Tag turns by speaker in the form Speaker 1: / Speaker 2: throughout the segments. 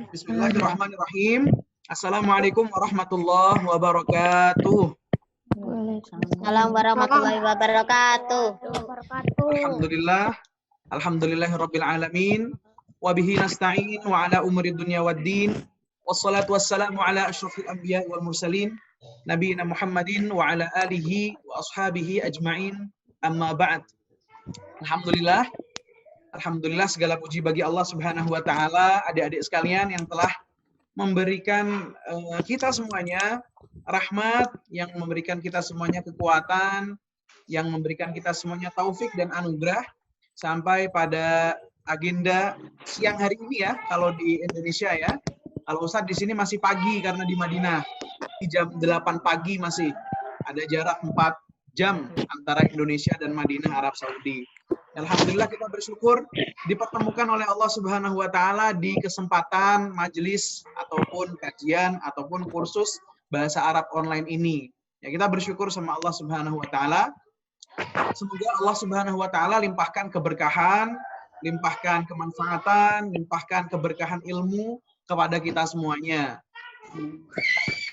Speaker 1: Bismillahirrahmanirrahim. Assalamualaikum warahmatullahi wabarakatuh.
Speaker 2: Assalamualaikum warahmatullahi wabarakatuh.
Speaker 1: Alhamdulillahirabbil alamin wa bihi nasta'in wa ala umuri dunya waddin. Wassalatu wassalamu ala asyrafil anbiya wal mursalin nabiyina Muhammadin wa ala alihi wa ashabihi ajmain. Amma ba'd. Alhamdulillah segala puji bagi Allah Subhanahu wa taala, adik-adik sekalian yang telah memberikan kita semuanya rahmat, yang memberikan kita semuanya kekuatan, yang memberikan kita semuanya taufik dan anugerah sampai pada agenda siang hari ini ya, kalau di Indonesia ya. Kalau Ustadz di sini masih pagi karena di Madinah. Di jam 8 pagi masih. Ada jarak 4 jam antara Indonesia dan Madinah, Arab Saudi. Alhamdulillah kita bersyukur dipertemukan oleh Allah Subhanahu wa taala di kesempatan majelis ataupun kajian ataupun kursus bahasa Arab online ini. Ya, kita bersyukur sama Allah Subhanahu wa taala. Semoga Allah Subhanahu wa taala limpahkan keberkahan, limpahkan kemanfaatan, limpahkan keberkahan ilmu kepada kita semuanya.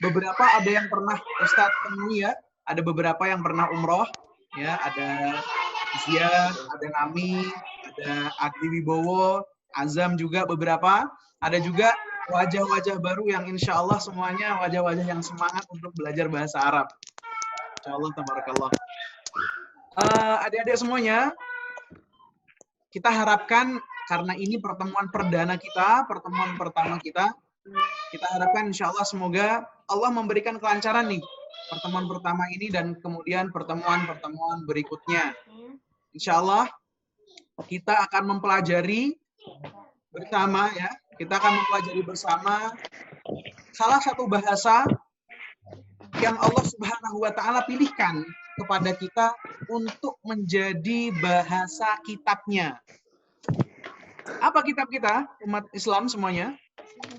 Speaker 1: Beberapa ada yang pernah Ustadz temui ya, ada beberapa yang pernah umroh ya, ada Zia, ada Nami, ada Adi Wibowo, Azam juga beberapa. Ada juga wajah-wajah baru yang insya Allah semuanya wajah-wajah yang semangat untuk belajar bahasa Arab. Insya Allah, tabarakallah. Adik-adik semuanya, kita harapkan karena ini pertemuan perdana kita, pertemuan pertama kita harapkan insya Allah semoga Allah memberikan kelancaran nih pertemuan pertama ini dan kemudian pertemuan-pertemuan berikutnya. Insya Allah kita akan mempelajari bersama ya, kita akan mempelajari bersama salah satu bahasa yang Allah Subhanahu wa taala pilihkan kepada kita untuk menjadi bahasa kitabnya. Apa kitab kita, umat Islam semuanya?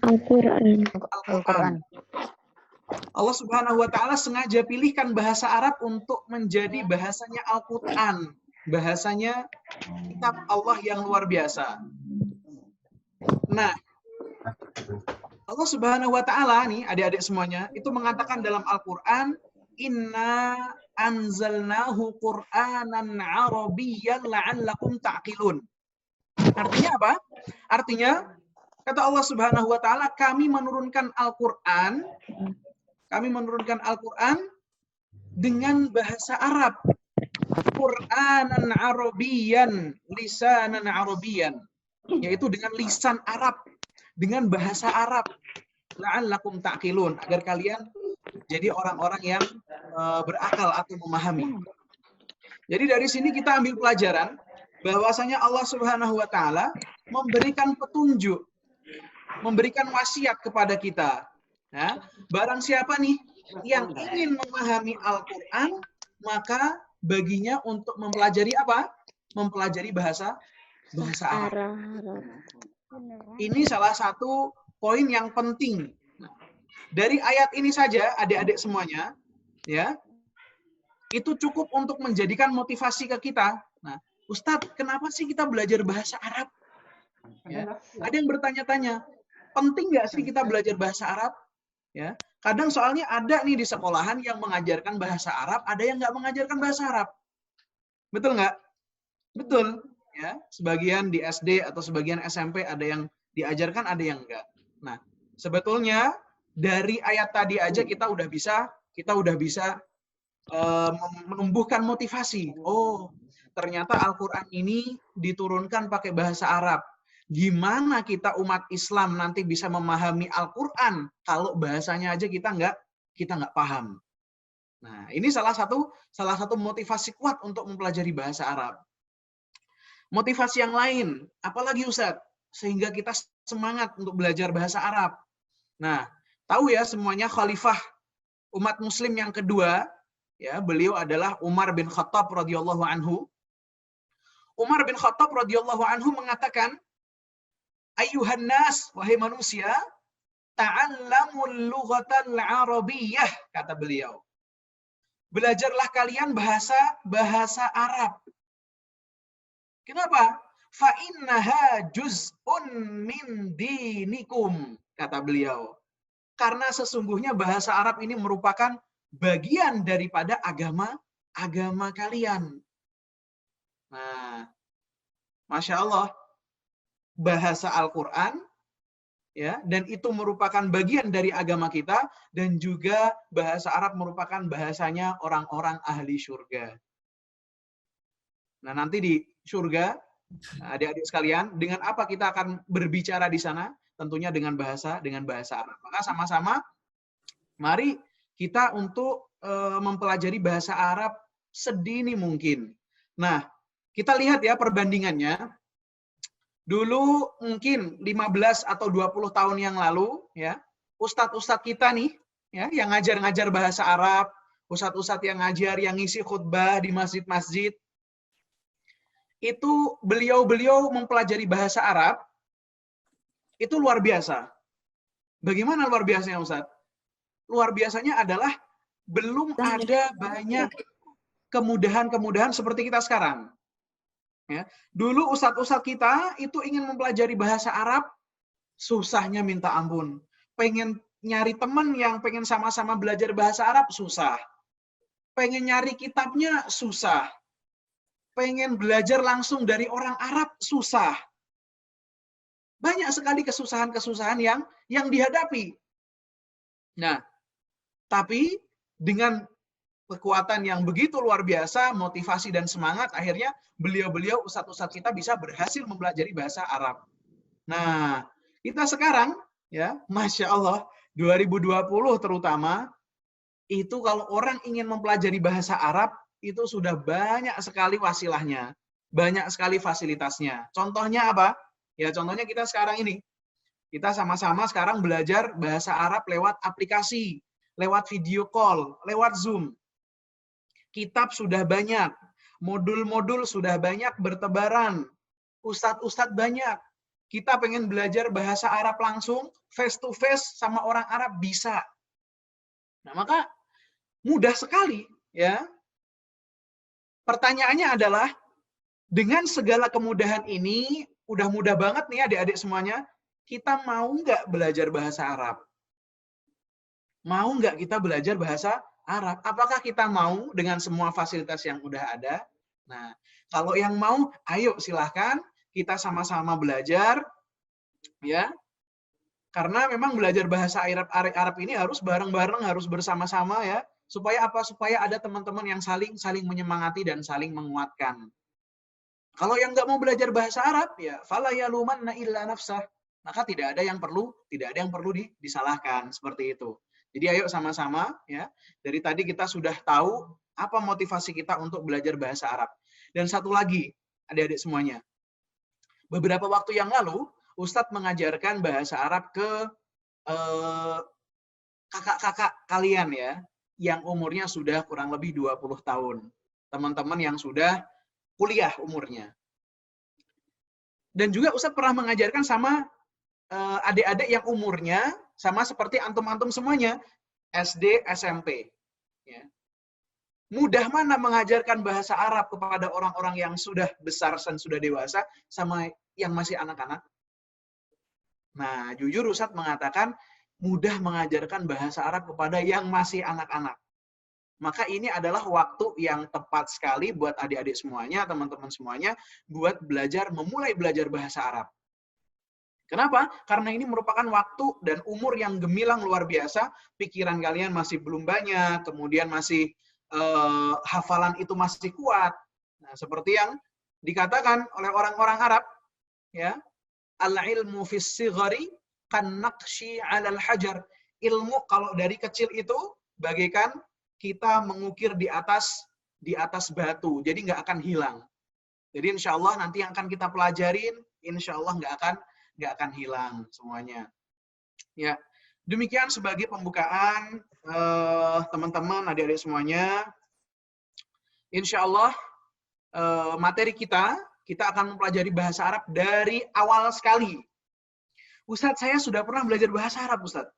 Speaker 1: Al-Quran. Allah Subhanahu wa taala sengaja pilihkan bahasa Arab untuk menjadi bahasanya Al-Quran. Bahasanya kitab Allah yang luar biasa. Nah, Allah Subhanahu wa taala nih adik-adik semuanya itu mengatakan dalam Al-Qur'an, "Inna anzalnahu Qur'anan Arabiyyan la'allakum ta'qilun." Artinya apa? Artinya kata Allah Subhanahu wa taala, kami menurunkan Al-Qur'an dengan bahasa Arab. Qur'anan Arabiyyan, lisanan Arabiyyan, yaitu dengan lisan Arab, dengan bahasa Arab. La'allakum ta'qilun, agar kalian jadi orang-orang yang berakal atau memahami. Jadi dari sini kita ambil pelajaran bahwasanya Allah Subhanahu wa taala memberikan petunjuk, memberikan wasiat kepada kita. Nah, barang siapa nih yang ingin memahami Al-Qur'an, maka baginya untuk mempelajari apa? Mempelajari bahasa Arab. Ini salah satu poin yang penting. Dari ayat ini saja, adik-adik semuanya, ya, itu cukup untuk menjadikan motivasi ke kita. Nah, Ustadz, kenapa sih kita belajar bahasa Arab? Ya, ada yang bertanya-tanya, penting nggak sih kita belajar bahasa Arab? Ya, kadang soalnya ada nih di sekolahan yang mengajarkan bahasa Arab, ada yang nggak mengajarkan bahasa Arab. Betul nggak? Betul. Ya, sebagian di SD atau sebagian SMP ada yang diajarkan, ada yang enggak. Nah, sebetulnya dari ayat tadi aja kita udah bisa menumbuhkan motivasi. Oh, ternyata Al-Quran ini diturunkan pakai bahasa Arab. Gimana kita umat Islam nanti bisa memahami Al-Quran kalau bahasanya aja kita nggak paham. Nah, ini salah satu motivasi kuat untuk mempelajari bahasa Arab. Motivasi yang lain, apalagi Ustadz, sehingga kita semangat untuk belajar bahasa Arab. Nah, tahu ya semuanya khalifah umat muslim yang kedua, ya, beliau adalah Umar bin Khattab radhiyallahu anhu. Umar bin Khattab radhiyallahu anhu mengatakan, "Ayyuhan nas, wahai manusia, ta'allamul lughatal arabiyyah," kata beliau. Belajarlah kalian bahasa Arab. Kenapa? Fa innaha juz'un min dinikum. kata beliau. Karena sesungguhnya bahasa Arab ini merupakan bagian daripada agama kalian. Nah, Masya Allah, bahasa Al-Quran, ya, dan itu merupakan bagian dari agama kita, dan juga bahasa Arab merupakan bahasanya orang-orang ahli surga. Nah, nanti di surga, adik-adik sekalian, dengan apa kita akan berbicara di sana? Tentunya dengan bahasa Arab. Maka sama-sama, mari kita untuk mempelajari bahasa Arab sedini mungkin. Nah, kita lihat ya perbandingannya. Dulu mungkin 15 atau 20 tahun yang lalu, ya, ustadz-ustadz kita nih, ya, yang ngajar-ngajar bahasa Arab, ustadz-ustadz yang ngajar, yang ngisi khutbah di masjid-masjid, itu beliau-beliau mempelajari bahasa Arab, itu luar biasa. Bagaimana luar biasanya, Ustadz? Luar biasanya adalah belum ada banyak kemudahan-kemudahan seperti kita sekarang. Ya. Dulu ustadz-ustadz kita itu ingin mempelajari bahasa Arab, susahnya minta ampun. Pengen nyari teman yang pengen sama-sama belajar bahasa Arab, susah. Pengen nyari kitabnya, susah. Pengen belajar langsung dari orang Arab, susah. Banyak sekali kesusahan-kesusahan yang dihadapi. Nah, tapi dengan kekuatan yang begitu luar biasa, motivasi dan semangat, akhirnya beliau-beliau ustadz-ustadz kita bisa berhasil mempelajari bahasa Arab. Nah, kita sekarang, ya, Masya Allah, 2020 terutama, itu kalau orang ingin mempelajari bahasa Arab, itu sudah banyak sekali wasilahnya, banyak sekali fasilitasnya. Contohnya apa? Ya, contohnya kita sekarang ini. Kita sama-sama sekarang belajar bahasa Arab lewat aplikasi, lewat video call, lewat Zoom. Kitab sudah banyak, modul-modul sudah banyak bertebaran, ustadz-ustadz banyak. Kita pengen belajar bahasa Arab langsung, face to face sama orang Arab bisa. Nah, maka mudah sekali, ya. Pertanyaannya adalah, dengan segala kemudahan ini, udah mudah banget nih adik-adik semuanya, kita mau nggak belajar bahasa Arab? Mau nggak kita belajar bahasa Arab? Apakah kita mau dengan semua fasilitas yang udah ada? Nah, kalau yang mau, ayo silahkan kita sama-sama belajar, ya. Karena memang belajar bahasa Arab ini harus bareng-bareng, harus bersama-sama, ya. Supaya apa? Supaya ada teman-teman yang saling menyemangati dan saling menguatkan. Kalau yang nggak mau belajar bahasa Arab, ya fala yalumanna illa nafsah. Maka tidak ada yang perlu disalahkan seperti itu. Jadi ayo sama-sama, ya. Dari tadi kita sudah tahu apa motivasi kita untuk belajar bahasa Arab. Dan satu lagi, adik-adik semuanya. Beberapa waktu yang lalu, Ustadz mengajarkan bahasa Arab ke kakak-kakak kalian, ya, yang umurnya sudah kurang lebih 20 tahun. Teman-teman yang sudah kuliah umurnya. Dan juga Ustadz pernah mengajarkan sama adik-adik yang umurnya sama seperti antum-antum semuanya, SD, SMP. Ya. Mudah mana mengajarkan bahasa Arab kepada orang-orang yang sudah besar dan sudah dewasa sama yang masih anak-anak? Nah, jujur Ustadz mengatakan mudah mengajarkan bahasa Arab kepada yang masih anak-anak. Maka ini adalah waktu yang tepat sekali buat adik-adik semuanya, teman-teman semuanya, buat memulai belajar bahasa Arab. Kenapa? Karena ini merupakan waktu dan umur yang gemilang luar biasa, pikiran kalian masih belum banyak, kemudian masih hafalan itu masih kuat. Nah, seperti yang dikatakan oleh orang-orang Arab, ya, al-ilmu fis sighari kan naqshi 'alal hajar. Ilmu kalau dari kecil itu bagaikan kita mengukir di atas batu, jadi nggak akan hilang. Jadi insya Allah nanti yang akan kita pelajarin, insya Allah nggak akan hilang semuanya. Ya, demikian sebagai pembukaan teman-teman, adik-adik semuanya. Insya Allah materi kita akan mempelajari bahasa Arab dari awal sekali. Ustadz, saya sudah pernah belajar bahasa Arab, Ustadz,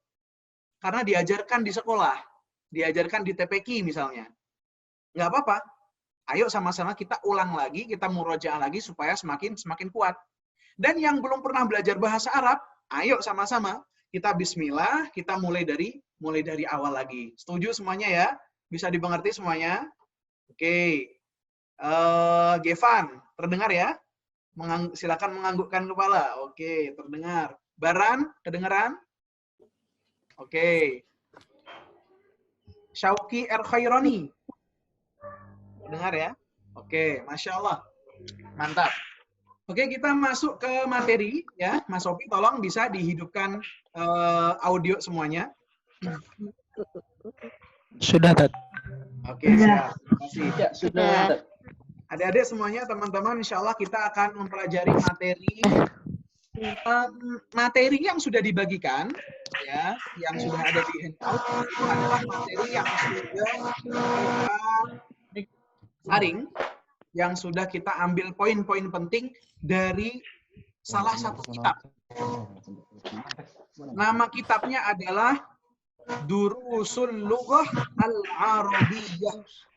Speaker 1: karena diajarkan di sekolah. Diajarkan di TPQ misalnya. Nggak apa-apa. Ayo sama-sama kita ulang lagi, kita murojaah lagi supaya semakin kuat. Dan yang belum pernah belajar bahasa Arab, ayo sama-sama kita bismillah, kita mulai dari awal lagi. Setuju semuanya ya? Bisa dimengerti semuanya? Oke. Gevan, terdengar ya? Silakan menganggukkan kepala. Oke, terdengar. Baran, kedengaran? Oke. Syauki R. Khaironi. Dengar ya? Oke, Masya Allah. Mantap. Oke, kita masuk ke materi ya. Mas Sofi, tolong bisa dihidupkan audio semuanya.
Speaker 3: Sudah, Tat.
Speaker 1: Oke, siap. Terima kasih.
Speaker 3: Ya, sudah.
Speaker 1: Adik-adik semuanya, teman-teman, insya Allah kita akan mempelajari materi yang sudah dibagikan, ya, yang sudah ada di handout, itu adalah materi yang sudah kita saring, yang sudah kita ambil poin-poin penting dari salah satu kitab. Nama kitabnya adalah Durusul Lughah Al-Arabiyyah.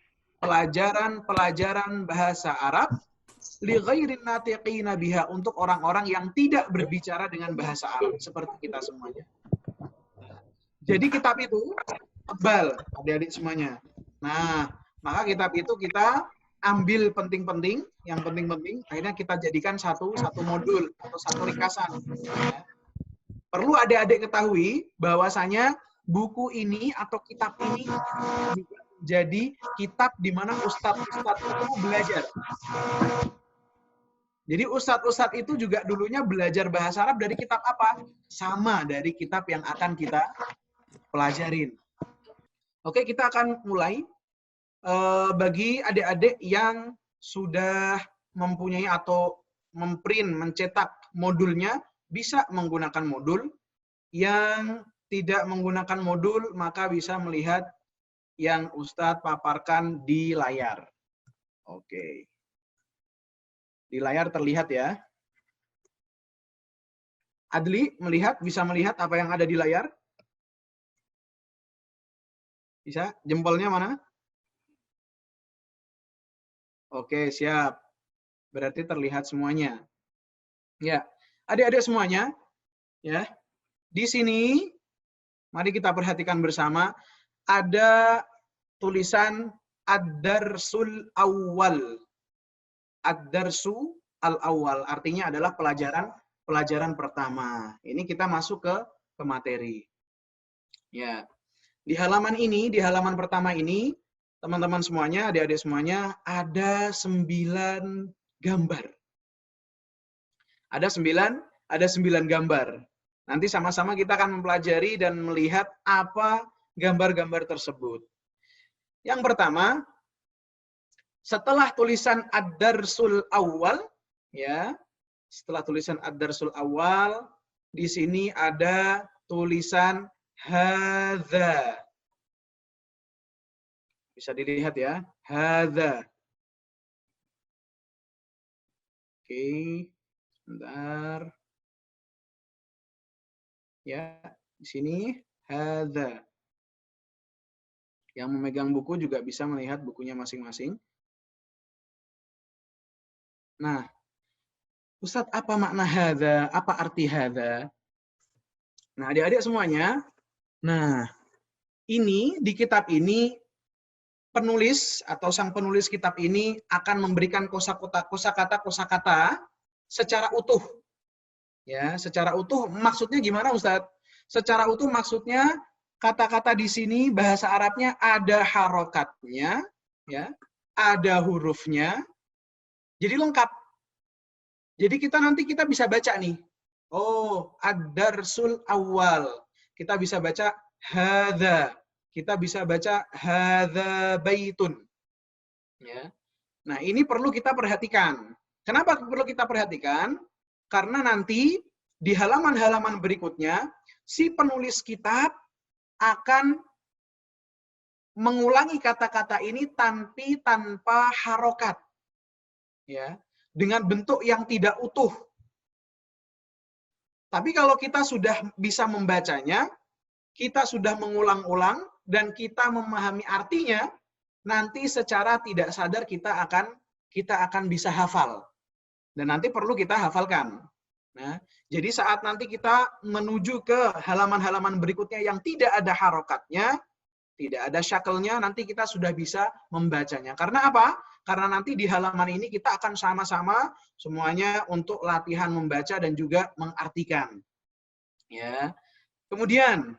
Speaker 1: Pelajaran-pelajaran bahasa Arab li ghairin natiqina biha, untuk orang-orang yang tidak berbicara dengan bahasa Arab seperti kita semuanya. Jadi kitab itu tebal, adik-adik semuanya. Nah, maka kitab itu kita ambil penting-penting, yang penting-penting, akhirnya kita jadikan satu modul atau satu ringkasan. Ya. Perlu adik-adik ketahui bahwasanya buku ini atau kitab ini juga jadi kitab di mana ustadz-ustadz itu belajar. Jadi ustadz-ustadz itu juga dulunya belajar bahasa Arab dari kitab apa? Sama dari kitab yang akan kita pelajarin. Oke, kita akan mulai. Bagi adik-adik yang sudah mempunyai atau mencetak modulnya, bisa menggunakan modul. Yang tidak menggunakan modul, maka bisa melihat yang Ustadz paparkan di layar. Oke. Di layar terlihat ya. Adli bisa melihat apa yang ada di layar? Bisa? Jempolnya mana? Oke, siap. Berarti terlihat semuanya. Ya, adik-adik semuanya, ya. Di sini mari kita perhatikan bersama, ada tulisan Ad-Darsul Awwal. Ad-Darsu Al-Awwal artinya adalah pelajaran pertama. Ini kita masuk ke materi. Ya. Di halaman ini, di halaman pertama ini, teman-teman semuanya, adik-adik semuanya, ada 9 gambar. Ada 9 gambar. Nanti sama-sama kita akan mempelajari dan melihat apa gambar-gambar tersebut. Yang pertama, setelah tulisan Ad-Darsul Awwal, ya, setelah tulisan Ad-Darsul Awwal, di sini ada tulisan hadza. Bisa dilihat ya, hadza. Oke, sebentar. Ya, di sini hadza. Yang memegang buku juga bisa melihat bukunya masing-masing. Nah, Ustadz, apa makna hadza? Apa arti hadza? Nah, adik-adik semuanya, nah, ini di kitab ini penulis atau sang penulis kitab ini akan memberikan kosakata secara utuh. Ya, secara utuh maksudnya gimana, Ustadz? Secara utuh maksudnya kata-kata di sini bahasa Arabnya ada harokatnya, ya, ada hurufnya, jadi lengkap. Jadi nanti kita bisa baca nih. Oh, Ad-Darsul Awwal. Kita bisa baca hadza. Kita bisa baca hadza baitun. Ya. Nah, ini perlu kita perhatikan. Kenapa perlu kita perhatikan? Karena nanti di halaman-halaman berikutnya si penulis kitab akan mengulangi kata-kata ini tanpa harokat. Ya, dengan bentuk yang tidak utuh. Tapi kalau kita sudah bisa membacanya, kita sudah mengulang-ulang, dan kita memahami artinya, nanti secara tidak sadar kita akan bisa hafal. Dan nanti perlu kita hafalkan. Nah, jadi saat nanti kita menuju ke halaman-halaman berikutnya yang tidak ada harokatnya, tidak ada syakelnya, nanti kita sudah bisa membacanya. Karena apa? Karena nanti di halaman ini kita akan sama-sama semuanya untuk latihan membaca dan juga mengartikan. Ya. Kemudian,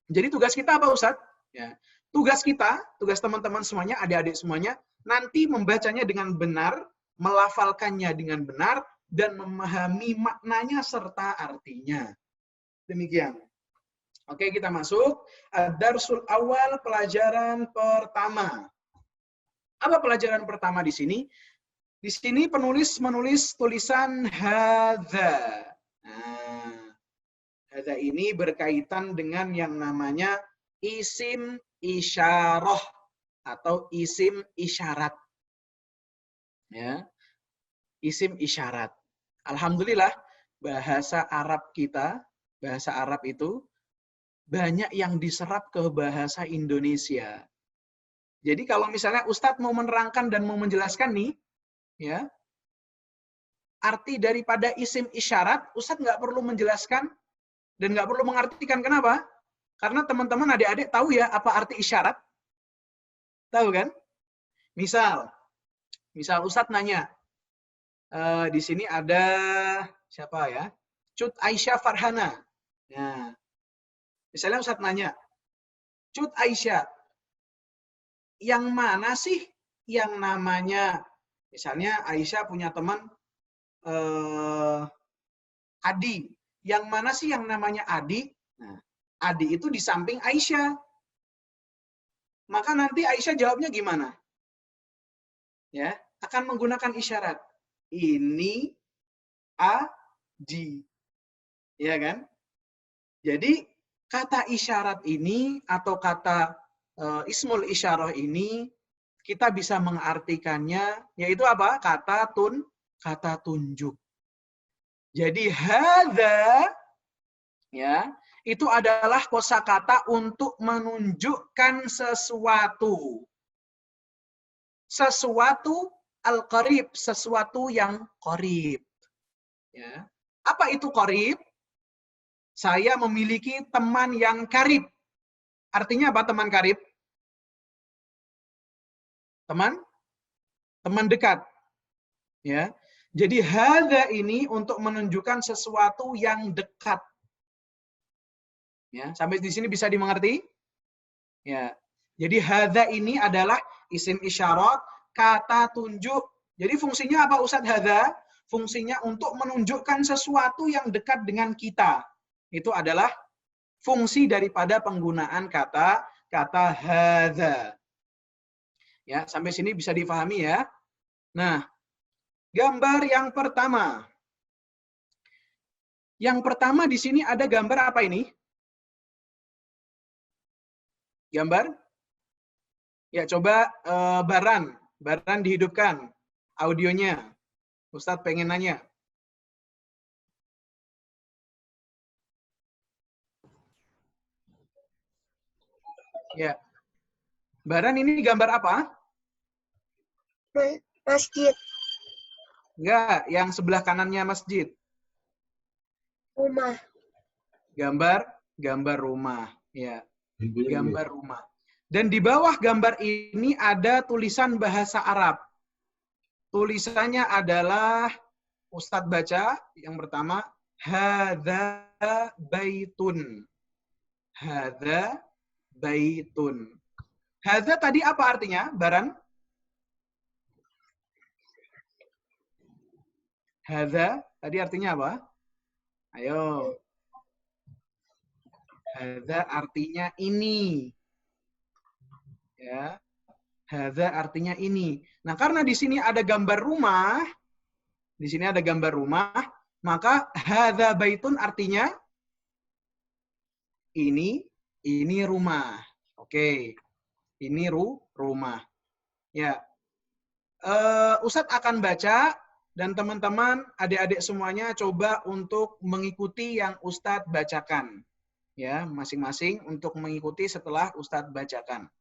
Speaker 1: jadi tugas kita apa Ustadz? Ya. Tugas kita, tugas teman-teman semuanya, adik-adik semuanya, nanti membacanya dengan benar, melafalkannya dengan benar, dan memahami maknanya serta artinya. Demikian. Oke, kita masuk. Darsul awal, pelajaran pertama. Apa pelajaran pertama di sini? Di sini penulis menulis tulisan hadza. Nah, hadza ini berkaitan dengan yang namanya isim isyarah atau isim isyarat. Ya, isim isyarat. Alhamdulillah, bahasa Arab kita, bahasa Arab itu banyak yang diserap ke bahasa Indonesia. Jadi kalau misalnya Ustadz mau menerangkan dan mau menjelaskan nih, ya, arti daripada isim isyarat, Ustadz nggak perlu menjelaskan dan nggak perlu mengartikan. Kenapa? Karena teman-teman adik-adik tahu ya apa arti isyarat? Tahu kan? Misal Ustadz nanya, di sini ada siapa ya? Cut Aisyah Farhana. Nah, misalnya Ustadz nanya, Cut Aisyah, yang mana sih yang namanya, misalnya Aisyah punya teman Adi. Yang mana sih yang namanya Adi? Nah, Adi itu di samping Aisyah. Maka nanti Aisyah jawabnya gimana? Ya, akan menggunakan isyarat. Ini Adi. Ya kan? Jadi kata isyarat ini atau kata ismul isyarah ini kita bisa mengartikannya yaitu apa? Kata tunjuk. Jadi hadza ya, itu adalah kosakata untuk menunjukkan sesuatu. Sesuatu al-qarib, sesuatu yang qarib. Ya. Apa itu qarib? Saya memiliki teman yang karib. Artinya apa teman karib? Teman dekat. Ya. Jadi hadza ini untuk menunjukkan sesuatu yang dekat. Ya, sampai di sini bisa dimengerti? Ya. Jadi hadza ini adalah isim isyarat, kata tunjuk. Jadi fungsinya apa Ustadz hadza? Fungsinya untuk menunjukkan sesuatu yang dekat dengan kita. Itu adalah fungsi daripada penggunaan kata hadza. Ya, sampai sini bisa difahami ya. Nah, gambar yang pertama. Yang pertama di sini ada gambar apa ini? Gambar? Ya, coba Baran dihidupkan audionya. Ustadz pengen nanya. Ya. Baran ini gambar apa?
Speaker 3: Masjid.
Speaker 1: Enggak, yang sebelah kanannya masjid.
Speaker 3: Rumah.
Speaker 1: Gambar rumah. Ya. Gambar rumah. Dan di bawah gambar ini ada tulisan bahasa Arab. Tulisannya adalah, Ustadz baca yang pertama, hadza baitun. Hadza baitun. Hadza tadi apa artinya, Baran? Hadza tadi artinya apa? Ayo. Hadza artinya ini. Ya. Hadza artinya ini. Nah, karena di sini ada gambar rumah, maka hadza baitun artinya ini rumah. Oke. Ini rumah. Ya. Ustadz akan baca dan teman-teman, adik-adik semuanya coba untuk mengikuti yang Ustadz bacakan. Ya, masing-masing untuk mengikuti setelah Ustadz bacakan.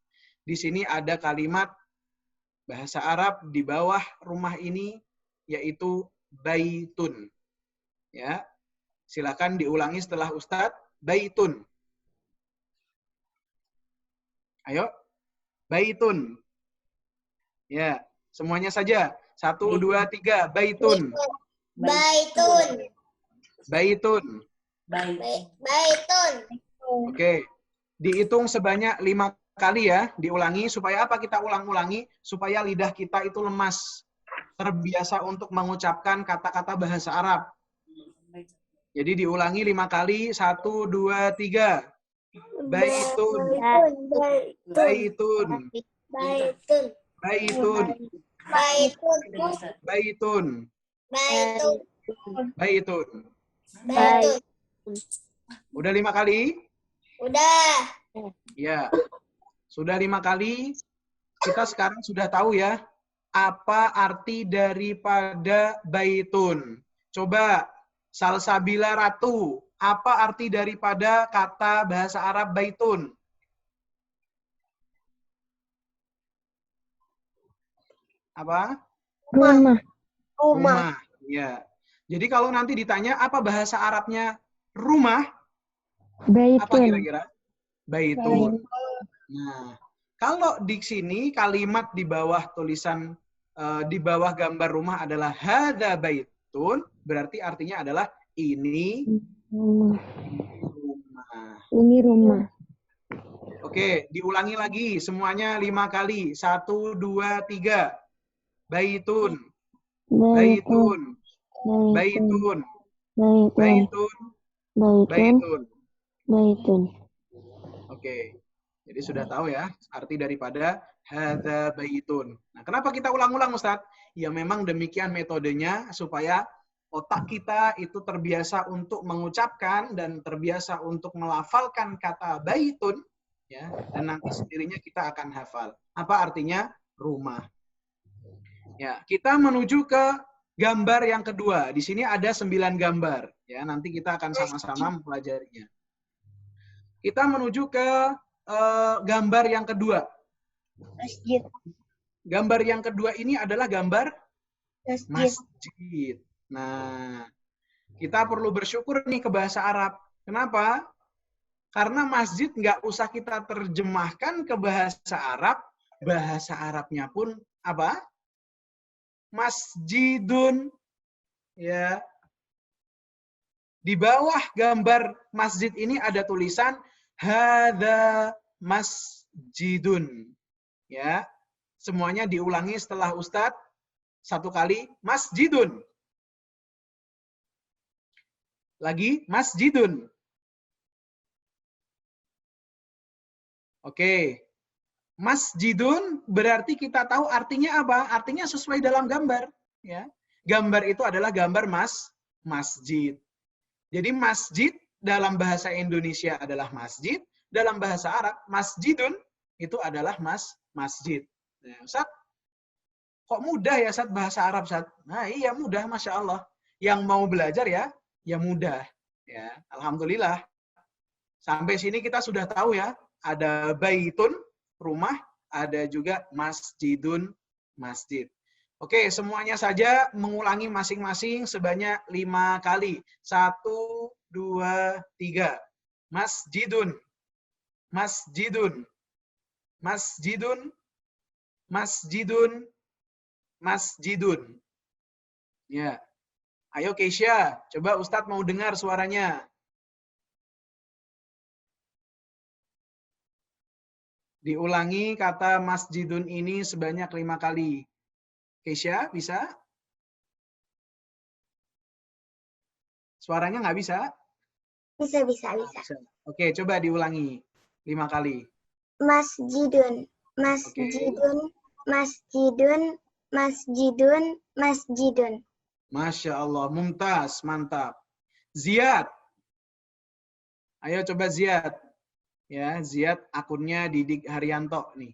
Speaker 1: Di sini ada kalimat bahasa Arab di bawah rumah ini, yaitu baitun. Ya, silakan diulangi setelah Ustadz. Baitun. Ayo, baitun. Ya, semuanya saja. 1, 2, 3. Baitun.
Speaker 2: Baitun.
Speaker 1: Baitun.
Speaker 2: Baitun.
Speaker 1: Oke. Dihitung sebanyak 5 kali ya. Diulangi. Supaya apa kita ulang-ulangi? Supaya lidah kita itu lemas. Terbiasa untuk mengucapkan kata-kata bahasa Arab. Jadi diulangi 5 kali. 1, 2, 3. Baitun. Baitun.
Speaker 2: Baitun.
Speaker 1: Baitun.
Speaker 2: Baitun.
Speaker 1: Baitun.
Speaker 2: Baitun.
Speaker 1: Baitun.
Speaker 2: Baitun.
Speaker 1: Udah 5 kali?
Speaker 2: Udah.
Speaker 1: Ya. Sudah 5 kali. Kita sekarang sudah tahu ya. Apa arti daripada baitun? Coba, Salsabila Ratu. Apa arti daripada kata bahasa Arab baitun? Apa?
Speaker 2: Rumah.
Speaker 1: Rumah. Ya. Jadi kalau nanti ditanya apa bahasa Arabnya rumah, apa
Speaker 3: Baitun.
Speaker 1: kira-kira? Baitun. Nah, kalau di sini kalimat di bawah tulisan di bawah gambar rumah adalah hadza baitun, berarti artinya adalah ini
Speaker 3: Rumah.
Speaker 1: rumah.
Speaker 3: Ini rumah.
Speaker 1: Oke, diulangi lagi semuanya 5 kali. 1, 2, 3. Baitun. Baitun. Baitun.
Speaker 3: Baitun.
Speaker 1: Baitun.
Speaker 3: Baitun.
Speaker 1: Baitun.
Speaker 3: Baitun.
Speaker 1: Oke. Jadi sudah tahu ya arti daripada hadza baitun. Nah, kenapa kita ulang-ulang Ustadz? Ya memang demikian metodenya supaya otak kita itu terbiasa untuk mengucapkan dan terbiasa untuk melafalkan kata baitun ya, dan nanti sendirinya kita akan hafal. Apa artinya rumah? Ya, kita menuju ke gambar yang kedua. Di sini ada 9 gambar ya, nanti kita akan sama-sama mempelajarinya. Kita menuju ke gambar yang kedua.
Speaker 2: Masjid.
Speaker 1: Gambar yang kedua ini adalah gambar
Speaker 2: Masjid.
Speaker 1: masjid. Nah, kita perlu bersyukur nih ke bahasa Arab. Kenapa? Karena masjid nggak usah kita terjemahkan ke bahasa Arab. Bahasa Arabnya pun apa? Masjidun. Ya. Di bawah gambar masjid ini ada tulisan hadza masjidun. Ya. Semuanya diulangi setelah Ustadz 1 kali. Masjidun. Lagi masjidun. Oke. Masjidun berarti kita tahu artinya apa? Artinya sesuai dalam gambar, ya. Gambar itu adalah gambar masjid. Jadi masjid dalam bahasa Indonesia adalah masjid, dalam bahasa Arab masjidun itu adalah masjid. Nah, Ustaz, kok mudah ya Ustaz bahasa Arab Ustaz? Nah, iya mudah Masya Allah. Yang mau belajar ya mudah. Ya, alhamdulillah. Sampai sini kita sudah tahu ya, ada baitun, rumah, ada juga masjidun, masjid. Oke, semuanya saja mengulangi masing-masing sebanyak 5 kali. 1, 2, 3. Masjidun, masjidun, masjidun, masjidun, masjidun. Ya. Ayo Keisha, coba Ustadz mau dengar suaranya. Diulangi kata masjidun ini sebanyak 5 kali. Keisha, bisa? Suaranya nggak bisa?
Speaker 2: Bisa.
Speaker 1: Oke, coba diulangi 5 kali.
Speaker 2: Masjidun. Masjidun. Masjidun. Masjidun. Masjidun.
Speaker 1: Masya Allah, mumtaz, mantap. Ziyad. Ayo coba Ziyad. Ya, Ziyad akunnya Didik Haryanto nih.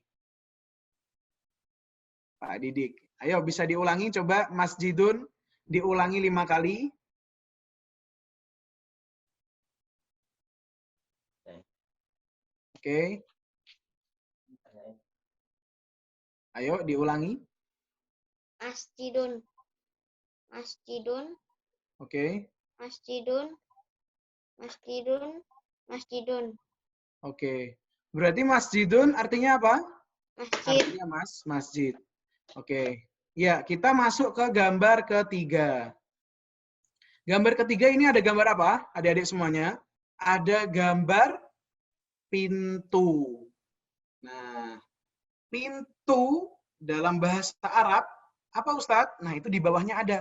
Speaker 1: Pak Didik. Ayo bisa diulangi coba masjidun diulangi 5 kali. Oke. Ayo diulangi.
Speaker 2: Masjidun. Masjidun.
Speaker 1: Oke.
Speaker 2: masjidun, masjidun, masjidun,
Speaker 1: Oke. Berarti masjidun artinya apa?
Speaker 2: masjid,
Speaker 1: Artinya masjid. Oke. Ya, kita masuk ke gambar ketiga. Gambar ketiga ini ada gambar apa? Adik-adik semuanya. Ada gambar pintu. Nah, pintu dalam bahasa Arab, apa Ustadz? Nah, itu di bawahnya ada.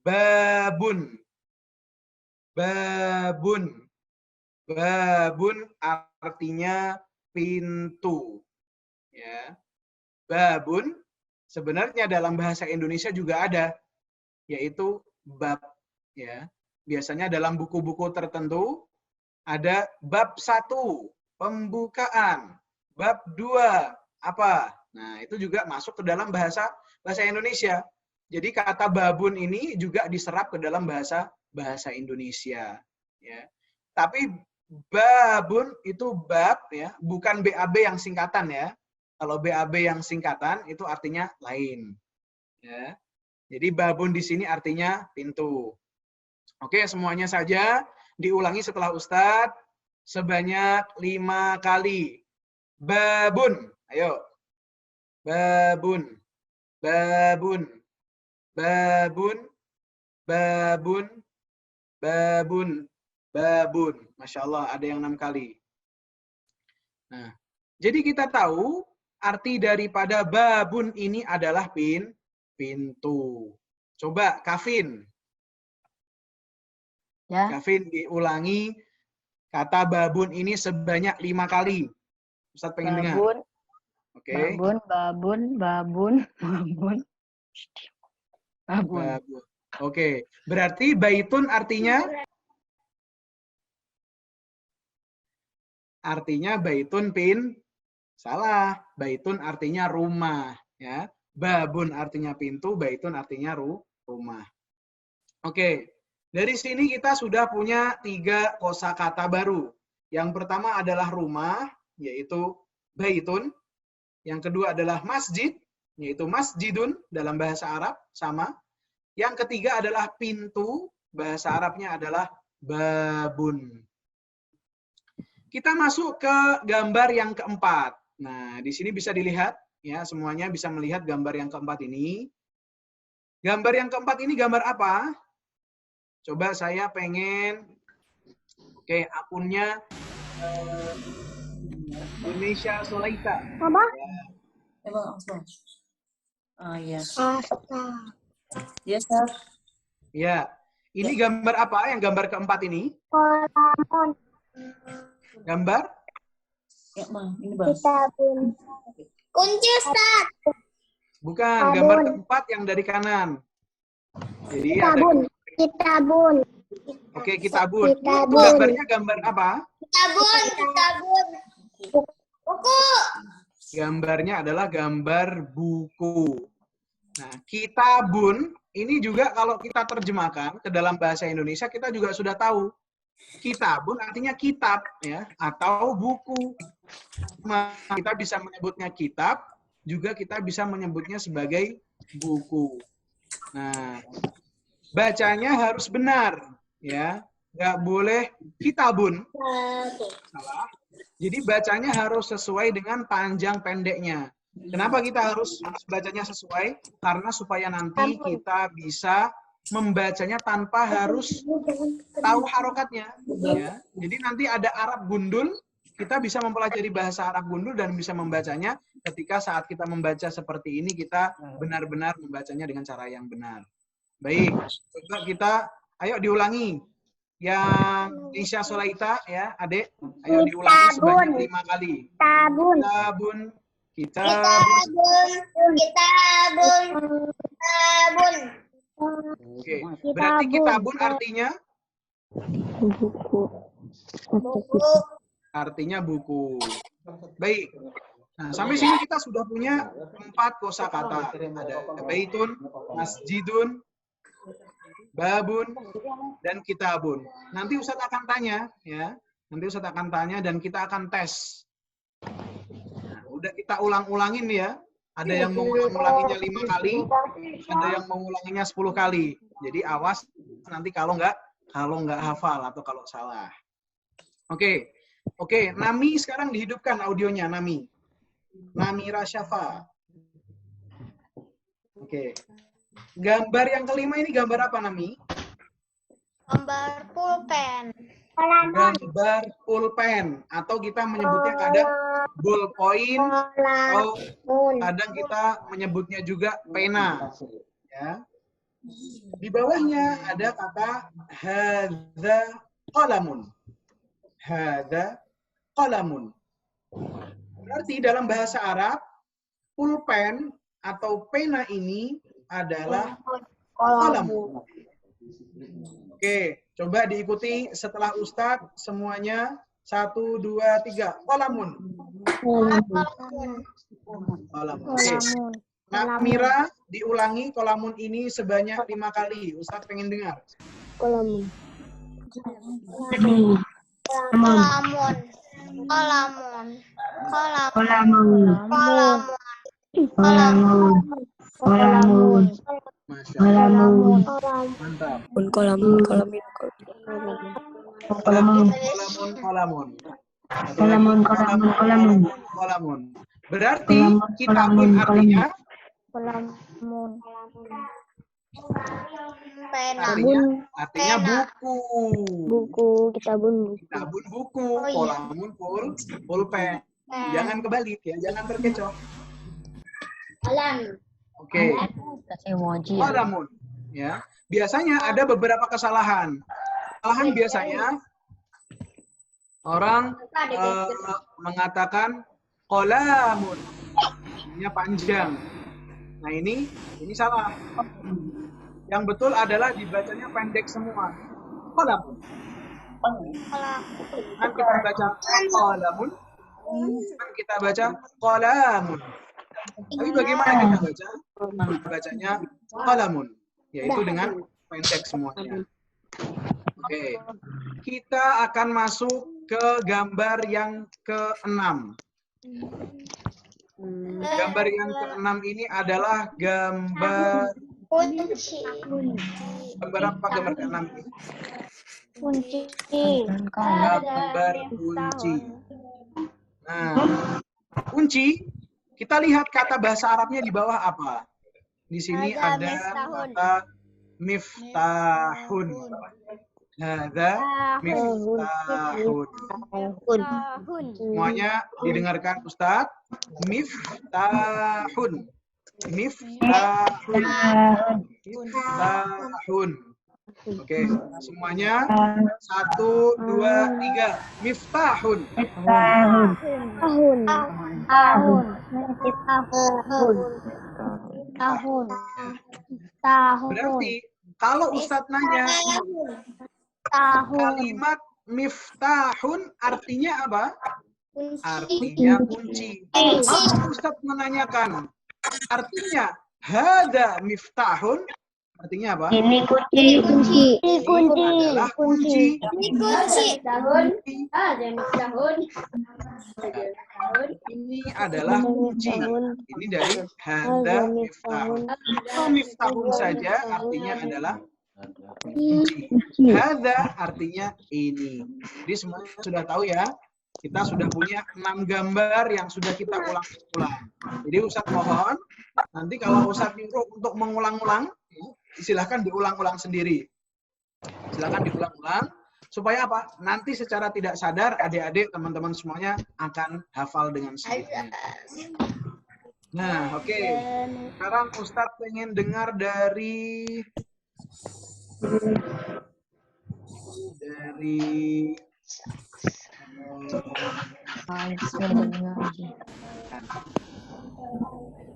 Speaker 1: Babun. Babun. Babun artinya pintu. Ya. Babun sebenarnya dalam bahasa Indonesia juga ada, yaitu bab. Ya. Biasanya dalam buku-buku tertentu ada bab 1, pembukaan. Bab 2, apa? Nah, itu juga masuk ke dalam bahasa Indonesia. Jadi kata babun ini juga diserap ke dalam bahasa Indonesia. Ya. Tapi babun itu bab, ya, bukan BAB yang singkatan ya. Kalau BAB yang singkatan itu artinya lain. Ya. Jadi babun di sini artinya pintu. Oke, semuanya saja diulangi setelah Ustadz sebanyak 5 kali. Babun. Ayo. Babun. Babun. Babun. Babun. Babun. Babun. Masya Allah, ada yang 6 kali. Nah, jadi kita tahu arti daripada babun ini adalah pintu. Coba, Kavin.
Speaker 4: Ya.
Speaker 1: Kavin diulangi kata babun ini sebanyak 5 kali. Ustadz pengen dengar.
Speaker 4: Babun,
Speaker 1: Oke.
Speaker 4: babun, babun, babun, babun. Babun.
Speaker 1: Babun. Oke. Berarti baitun artinya? Artinya baitun salah. Baitun artinya rumah. Ya. Babun artinya pintu, baitun artinya rumah. Oke. Dari sini kita sudah punya 3 kosakata baru. Yang pertama adalah rumah, yaitu baitun. Yang kedua adalah masjid, yaitu masjidun dalam bahasa Arab, sama. Yang ketiga adalah pintu, bahasa Arabnya adalah babun. Kita masuk ke gambar yang keempat. Nah, di sini bisa dilihat, ya, semuanya bisa melihat gambar yang keempat ini. Gambar yang keempat ini gambar apa? Coba saya pengen, oke, akunnya Indonesia Solaita.
Speaker 2: Apa?
Speaker 4: Ya.
Speaker 2: Asta.
Speaker 4: Yes, sir.
Speaker 1: Ya, ini gambar apa yang gambar keempat ini?
Speaker 2: Kolamon.
Speaker 1: Gambar?
Speaker 4: Ya, Bang. Ini, Bang.
Speaker 2: Kitabun. Kunci Ustaz.
Speaker 1: Bukan,
Speaker 2: Kitabun.
Speaker 1: gambar keempat yang dari kanan. Jadi
Speaker 2: Kitabun.
Speaker 1: ada,
Speaker 2: Kitabun.
Speaker 1: oke, kitabun. Itu
Speaker 2: Kitabun.
Speaker 1: gambarnya gambar apa?
Speaker 2: Kitabun. Kitabun. Buku.
Speaker 1: Gambarnya adalah gambar buku. Nah, kitabun ini juga kalau kita terjemahkan ke dalam bahasa Indonesia kita juga sudah tahu. Kitabun artinya kitab, ya, atau buku. Kita bisa menyebutnya kitab, juga kita bisa menyebutnya sebagai buku. Nah, bacanya harus benar, ya, nggak boleh kitabun, salah. Jadi bacanya harus sesuai dengan panjang pendeknya. Kenapa kita harus bacanya sesuai? Karena supaya nanti kita bisa membacanya tanpa harus tahu harokatnya. Ya. Jadi nanti ada Arab gundul, kita bisa mempelajari bahasa Arab gundul dan bisa membacanya ketika saat kita membaca seperti ini, kita benar-benar membacanya dengan cara yang benar. Baik, coba kita, ayo diulangi. Yang Isya Solaita, ya, adik, ayo diulangi sebanyak 5 kali.
Speaker 2: Kitabun.
Speaker 1: Kitabun, kitabun.
Speaker 2: Kitabun. Kitabun. Kitabun.
Speaker 1: Oke, berarti kitabun artinya?
Speaker 3: Buku.
Speaker 2: Buku.
Speaker 1: Artinya buku. Baik. Nah, sampai sini kita sudah punya 4 kosakata. Ada baitun, masjidun, babun, dan kitabun. Nanti Ustadz akan tanya, ya. Nanti Ustadz akan tanya dan kita akan tes. Nah, udah kita ulang-ulangin ya. Ada yang mengulang-ulanginya 5 kali, ada yang mengulanginya 10 kali. Jadi awas nanti kalau nggak hafal atau kalau salah. Oke. Oke, Nami sekarang dihidupkan audionya, Nami. Namira Syafa. Oke. Gambar yang kelima ini gambar apa, Nami?
Speaker 2: Gambar pulpen.
Speaker 1: Gambar pulpen, atau kita menyebutnya kadang ballpoint, atau kadang kita menyebutnya juga pena. Ya. Di bawahnya ada kata hadza qalamun. Hadza qalamun. Berarti dalam bahasa Arab, pulpen atau pena ini adalah qalamun. Oke, coba diikuti setelah Ustadz semuanya. 1, 2, 3. Qalamun. Qalamun. Oke. Namira diulangi qalamun ini sebanyak 5 kali. Ustadz pengen dengar.
Speaker 2: Kolamun. Kolamun. Kolamun. Kolamun. Kolamun. Kolamun.
Speaker 1: Masya Allah. Mantap.
Speaker 3: Kolamun.
Speaker 1: Qalamun. Berarti kitabun artinya
Speaker 2: Kolamun.
Speaker 1: artinya buku.
Speaker 2: Buku, kitabun.
Speaker 1: Kitabun buku, qalamun pulpen. Jangan kebalik ya, jangan terkecoh.
Speaker 2: Kolam.
Speaker 1: Oke.
Speaker 4: Emoji.
Speaker 1: Qalamun. Ya. Biasanya ada beberapa kesalahan. Kesalahan biasanya orang mengatakan qalamun. Ini panjang. Nah, ini salah. Yang betul adalah dibacanya pendek semua. Qalamun. Kan kita baca qalamun. Kan kita baca qalamun. Tapi bagaimana kita baca? Kita bacanya qalamun, yaitu dengan pendek semuanya. Oke. Kita akan masuk ke gambar yang ke-6. Gambar yang ke-6 ini adalah gambar
Speaker 2: Kunci.
Speaker 1: gambar apa gambar ke-6 ini?
Speaker 2: Kunci.
Speaker 1: Gambar kunci. Nah, kunci, kita lihat kata bahasa Arabnya di bawah apa? Di sini ada kata miftahun. Hadza miftahun. Semuanya didengarkan Ustadz. Miftahun. Miftahun. Miftahun. Oke, semuanya 1, 2, 3. Miftahun.
Speaker 2: Tahun.
Speaker 1: Berarti kalau Ustadz nanya kalimat miftahun artinya apa? Artinya kunci. Kalau Ustadz menanyakan artinya hadza miftahun, artinya apa?
Speaker 3: Ini kunci.
Speaker 2: Kunci.
Speaker 1: Adalah kunci. Ini adalah kunci. Ini dari hadza miftahun. Kalau miftahun saja artinya adalah kunci. Hadza artinya ini. Jadi semua sudah tahu ya. Kita sudah punya 6 gambar yang sudah kita ulang-ulang. Jadi Ustadz mohon, nanti kalau Ustadz nyuruh untuk mengulang-ulang, silahkan diulang-ulang sendiri. Silahkan diulang-ulang. Supaya apa? Nanti secara tidak sadar, adik-adik, teman-teman semuanya akan hafal dengan sendirinya. Nah, oke. Sekarang Ustadz pengen dengar dari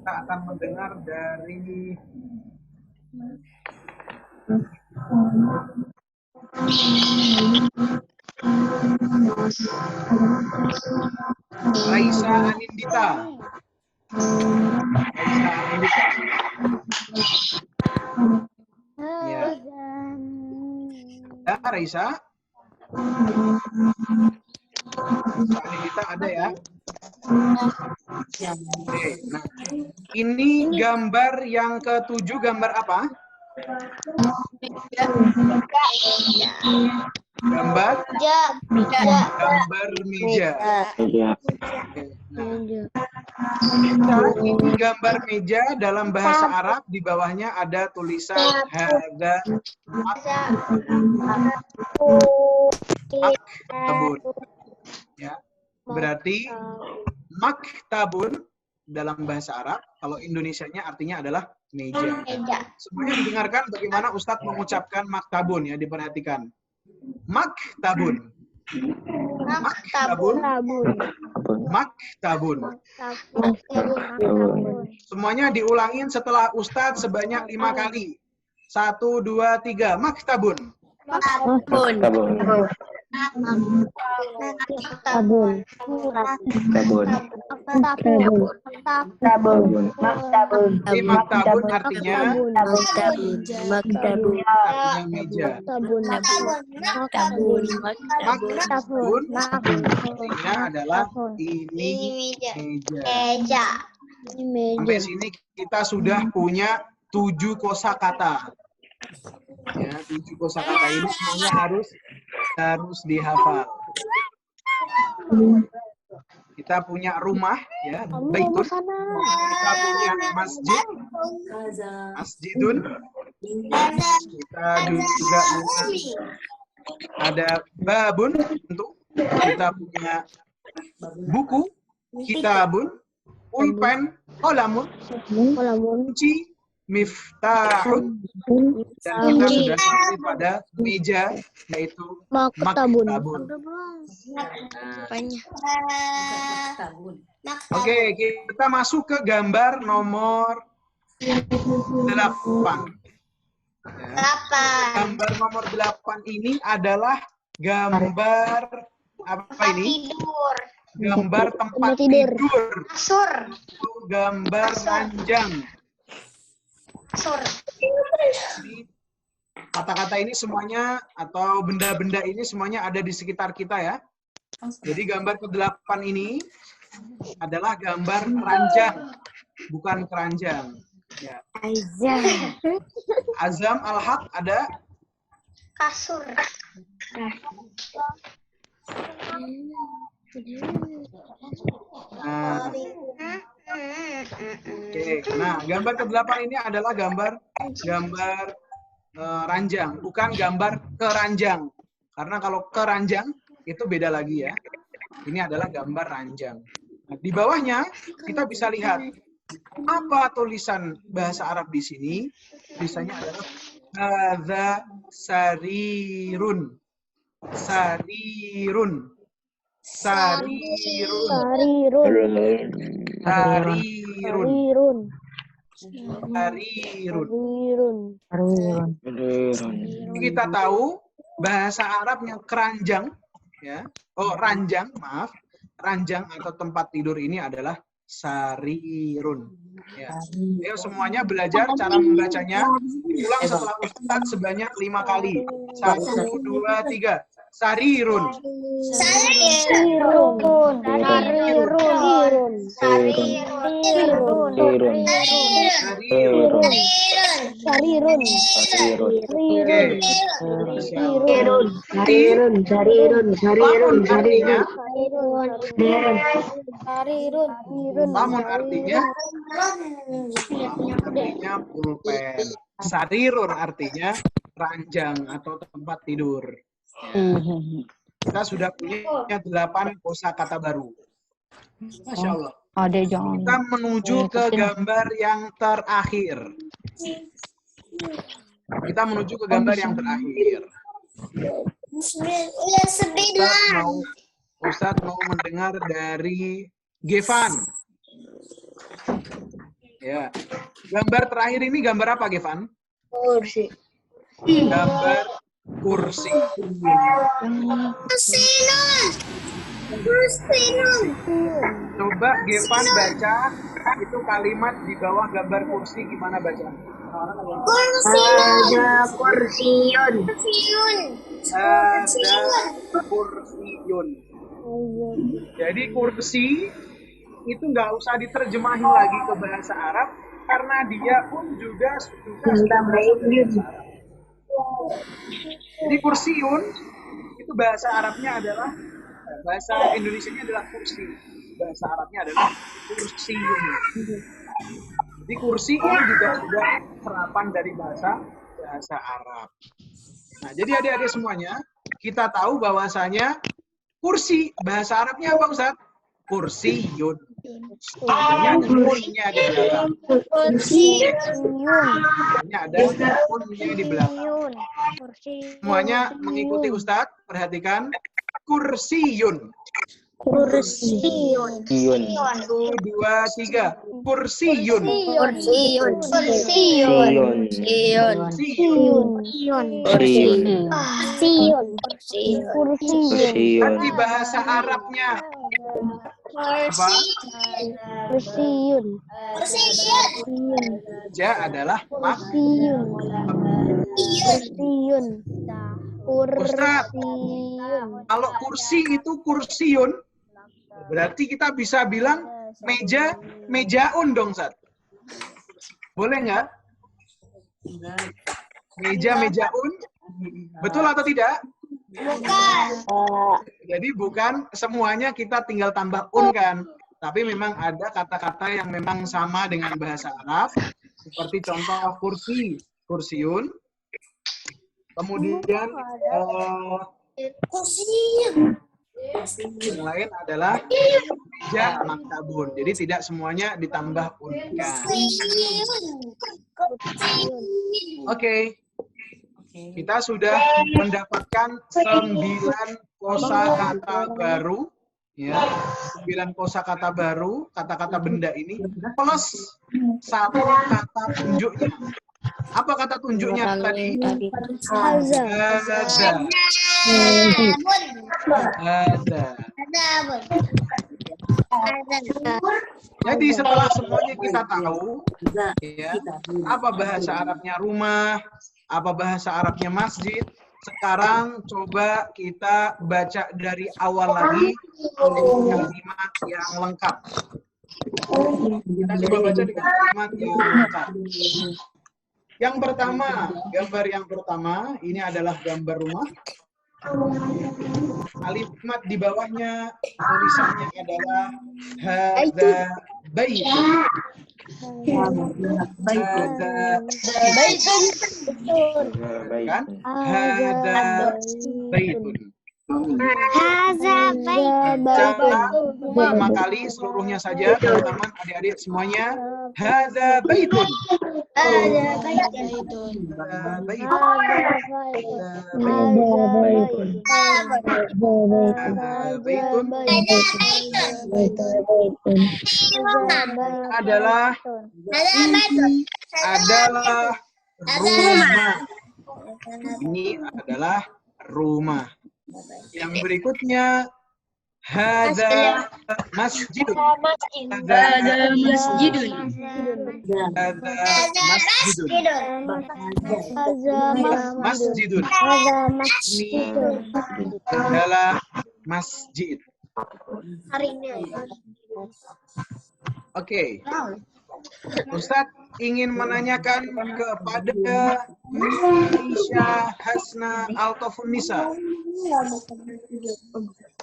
Speaker 1: kita akan mendengar dari Raisa Anindita. Raisa Anindita. Ya. Ya, Raisa. Anindita ada ya? Oke, nah, ini gambar yang ke-7, gambar apa? Gambar
Speaker 2: Meja.
Speaker 1: gambar meja.
Speaker 3: Meja.
Speaker 1: Nah, meja ini gambar meja dalam bahasa Arab, di bawahnya ada tulisan hadza maktabun. Ya. Berarti maktabun dalam bahasa Arab, kalau Indonesianya artinya adalah meja. Semuanya didengarkan bagaimana Ustadz mengucapkan maktabun, ya, diperhatikan. Maktabun. Maktabun. Maktabun. Semuanya diulangin setelah Ustadz sebanyak 5 kali. 1, 2, 3. Maktabun.
Speaker 3: Tabun.
Speaker 2: Tabun.
Speaker 3: Tabun.
Speaker 1: Jadi maktabun artinya meja. Maktabun artinya adalah ini meja. Sampai sini kita sudah punya 7 kosakata. Ya, 7 kosakata ini semuanya harus dihafal. Kita punya rumah, ya, baitun. Kita punya masjid, masjidun. Kita juga punya ada babun, tentu. Kita punya buku, kitabun, pulpen, kolamun, kunci, miftahun, dan kita sudah sampai pada meja, yaitu maktabun. Oke, kita masuk ke gambar nomor 8. Gambar nomor 8 ini adalah gambar apa ini? Gambar tempat tidur. Gambar ranjang. Kata-kata ini semuanya atau benda-benda ini semuanya ada di sekitar kita, ya. Jadi gambar ke-8 ini adalah gambar ranjang, bukan keranjang. Ya. Azam al-haq ada
Speaker 2: Kasur.
Speaker 1: Nah, gambar ke-8 ini adalah gambar ranjang, bukan gambar keranjang. Karena kalau keranjang itu beda lagi, ya. Ini adalah gambar ranjang. Nah, di bawahnya kita bisa lihat apa tulisan bahasa Arab di sini. Tulisannya adalah hadza sarirun. Sarirun. Sarirun. Sarirun. Kita tahu bahasa Arabnya keranjang, ya. Oh, ranjang, maaf. Ranjang atau tempat tidur ini adalah sarirun. Ya. Ayo semuanya belajar cara membacanya. Ulang setelah Ustadz sebanyak 5 kali. 1, 2, 3. Sarirun. Lamun artinya pulpen. Sarirun artinya ranjang atau tempat tidur. Kita sudah punya 8 kosakata baru. Masya Allah. Kita menuju ke gambar yang terakhir. Ustadz mau mendengar dari Gevan. Ya. Gambar terakhir ini gambar apa, Gevan?
Speaker 2: Kursi.
Speaker 1: Gambar kursi. Coba Gevan baca itu kalimat di bawah gambar kursi, gimana bacaan?
Speaker 2: Ada kursiun.
Speaker 1: Ada kursiun. Jadi kursi itu nggak usah diterjemahin lagi ke bahasa Arab, karena dia pun juga suka bahasa Arab. Jadi kursiun itu bahasa Arabnya adalah bahasa Indonesianya adalah kursi. Bahasa Arabnya adalah kursiun. Jadi kursi ini juga sudah serapan dari bahasa Arab. Nah, jadi adik-adik semuanya, kita tahu bahwasanya kursi bahasa Arabnya apa, Ustaz? Kursiyun. Artinya ada unnya di belakang. Artinya ada unnya di belakang. Semuanya mengikuti Ustaz, perhatikan. Kursiyun.
Speaker 2: Kursiyun.
Speaker 1: 1, 2, 3. Kursiyun.
Speaker 2: Kursiyun.
Speaker 3: Siyon. Siyon.
Speaker 1: Di bahasa Arabnya apa? Ja adalah Ustaz, kalau kursi itu kursiun, berarti kita bisa bilang mejaun dong, Ustaz. Boleh nggak? Mejaun? Betul atau tidak? Jadi bukan semuanya kita tinggal tambah un kan. Tapi memang ada kata-kata yang memang sama dengan bahasa Arab. Seperti contoh kursi, kursiun. Kemudian yang lain adalah meja maktabun. Jadi tidak semuanya ditambah un kan. Oke. Kita sudah mendapatkan 9 kosakata baru, ya, 9 kosakata baru, kata-kata benda ini, plus 1 kata tunjuknya. Apa kata tunjuknya tadi? Ada. Jadi setelah semuanya kita tahu, ya, apa bahasa Arabnya rumah, apa bahasa Arabnya masjid. Sekarang coba kita baca dari awal lagi kalimat yang lengkap. Kita coba baca dengan kalimat yang lengkap. Yang pertama, gambar yang pertama, ini adalah gambar rumah. Kalimat di bawahnya, tulisannya adalah hadza baitun. Kan? Hadza baitun. Pertama kali seluruhnya saja, teman-teman, adik-adik semuanya. Hadza baitun. Adalah rumah. Ini adalah rumah. Yang berikutnya hadza masjidun. Hadza masjidun. Masjidun. Ini adalah masjid. Oke. Ustadz ingin menanyakan kepada Aisyah Hasna Altofunisa.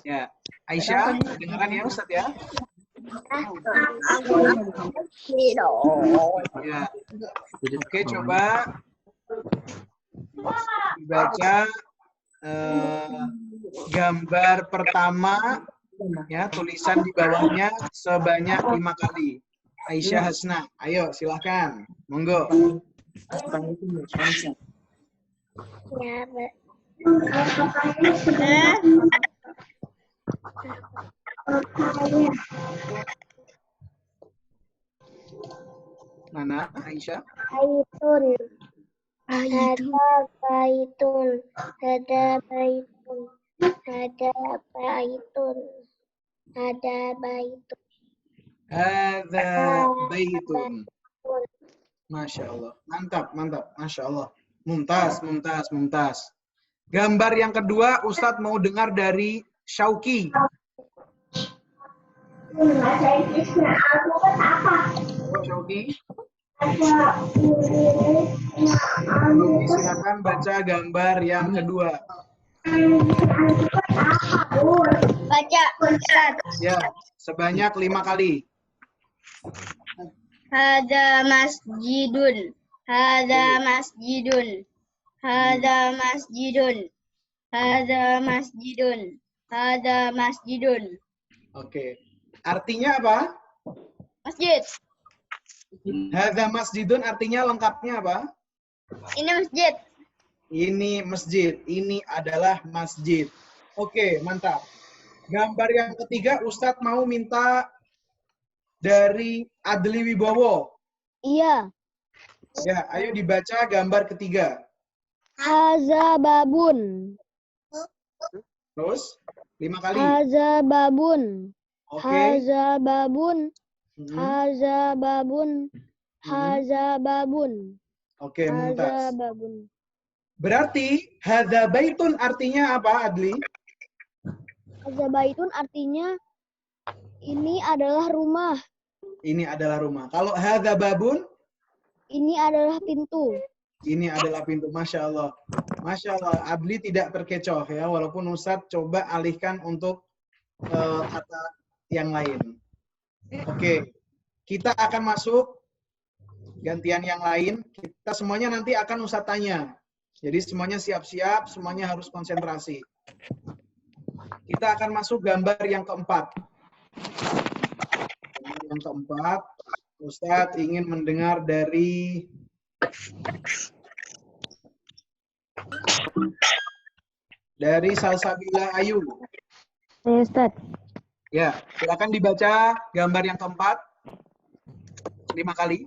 Speaker 1: Ya, Aisyah, dengarkan ya Ustadz ya. Ya. Oke, coba baca gambar pertama, ya, tulisan di bawahnya sebanyak 5 kali. Aisyah Hasna, ayo silahkan, monggo. Mana Aisyah?
Speaker 2: Baitun.
Speaker 1: Hadza baitun. Masya Allah. Mantap, mantap. Masya Allah. Mumtaz, mumtaz, mumtaz. Gambar yang kedua, Ustadz mau dengar dari Syauki. Syauki. Silakan baca gambar yang kedua.
Speaker 2: Baca, Ustaz.
Speaker 1: Ya, sebanyak 5 kali.
Speaker 2: Hada masjidun. Hada masjidun. Hada masjidun. Hada masjidun. Hada masjidun.
Speaker 1: Oke. Artinya apa?
Speaker 2: Masjid.
Speaker 1: Hadza masjidun artinya lengkapnya apa?
Speaker 2: Ini masjid.
Speaker 1: Ini masjid. Ini adalah masjid. Oke, mantap. Gambar yang ketiga, Ustadz mau minta dari Adli Wibowo.
Speaker 2: Iya.
Speaker 1: Ya, ayo dibaca gambar ketiga.
Speaker 2: Haza babun.
Speaker 1: Terus, 5 kali.
Speaker 2: Haza babun.
Speaker 1: Oke.
Speaker 2: Haza babun.
Speaker 1: Mhm.
Speaker 2: Haza babun. Haza babun.
Speaker 1: Oke,
Speaker 2: Haza
Speaker 1: mumtaz.
Speaker 2: babun.
Speaker 1: Berarti, hadza baitun artinya apa, Adli?
Speaker 2: Haza baitun artinya ini adalah rumah.
Speaker 1: Ini adalah rumah. Kalau hadza babun,
Speaker 2: Ini adalah pintu.
Speaker 1: ini adalah pintu. Masya Allah. Masya Allah. Adli tidak terkecoh ya, walaupun Ustadz coba alihkan untuk kata yang lain. Oke. Kita akan masuk gantian yang lain. Kita semuanya nanti akan Ustadz tanya. Jadi semuanya siap-siap, semuanya harus konsentrasi. Kita akan masuk gambar yang keempat. Gambar yang keempat, Ustadz ingin mendengar dari Salsabila Ayu.
Speaker 2: Ustaz.
Speaker 1: Ya, silakan dibaca gambar yang keempat. 5 kali.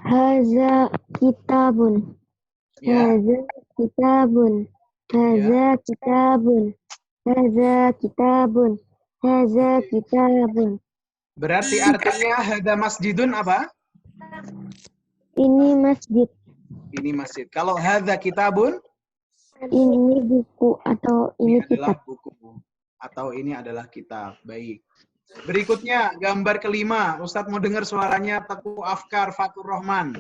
Speaker 2: Haza kitabun.
Speaker 1: Ya.
Speaker 2: Haza kitabun. Haza kitabun. Haza kitabun. Haza kitabun.
Speaker 1: Berarti artinya hadza masjidun apa?
Speaker 2: Ini masjid.
Speaker 1: Ini masjid. Kalau hadza kitabun,
Speaker 2: Ini buku atau
Speaker 1: ini
Speaker 2: ini
Speaker 1: adalah
Speaker 2: kitab.
Speaker 1: buku. Atau ini adalah kitab. Baik. Berikutnya, gambar kelima. Ustadz mau dengar suaranya Teguh Afkar Fatur Rahman.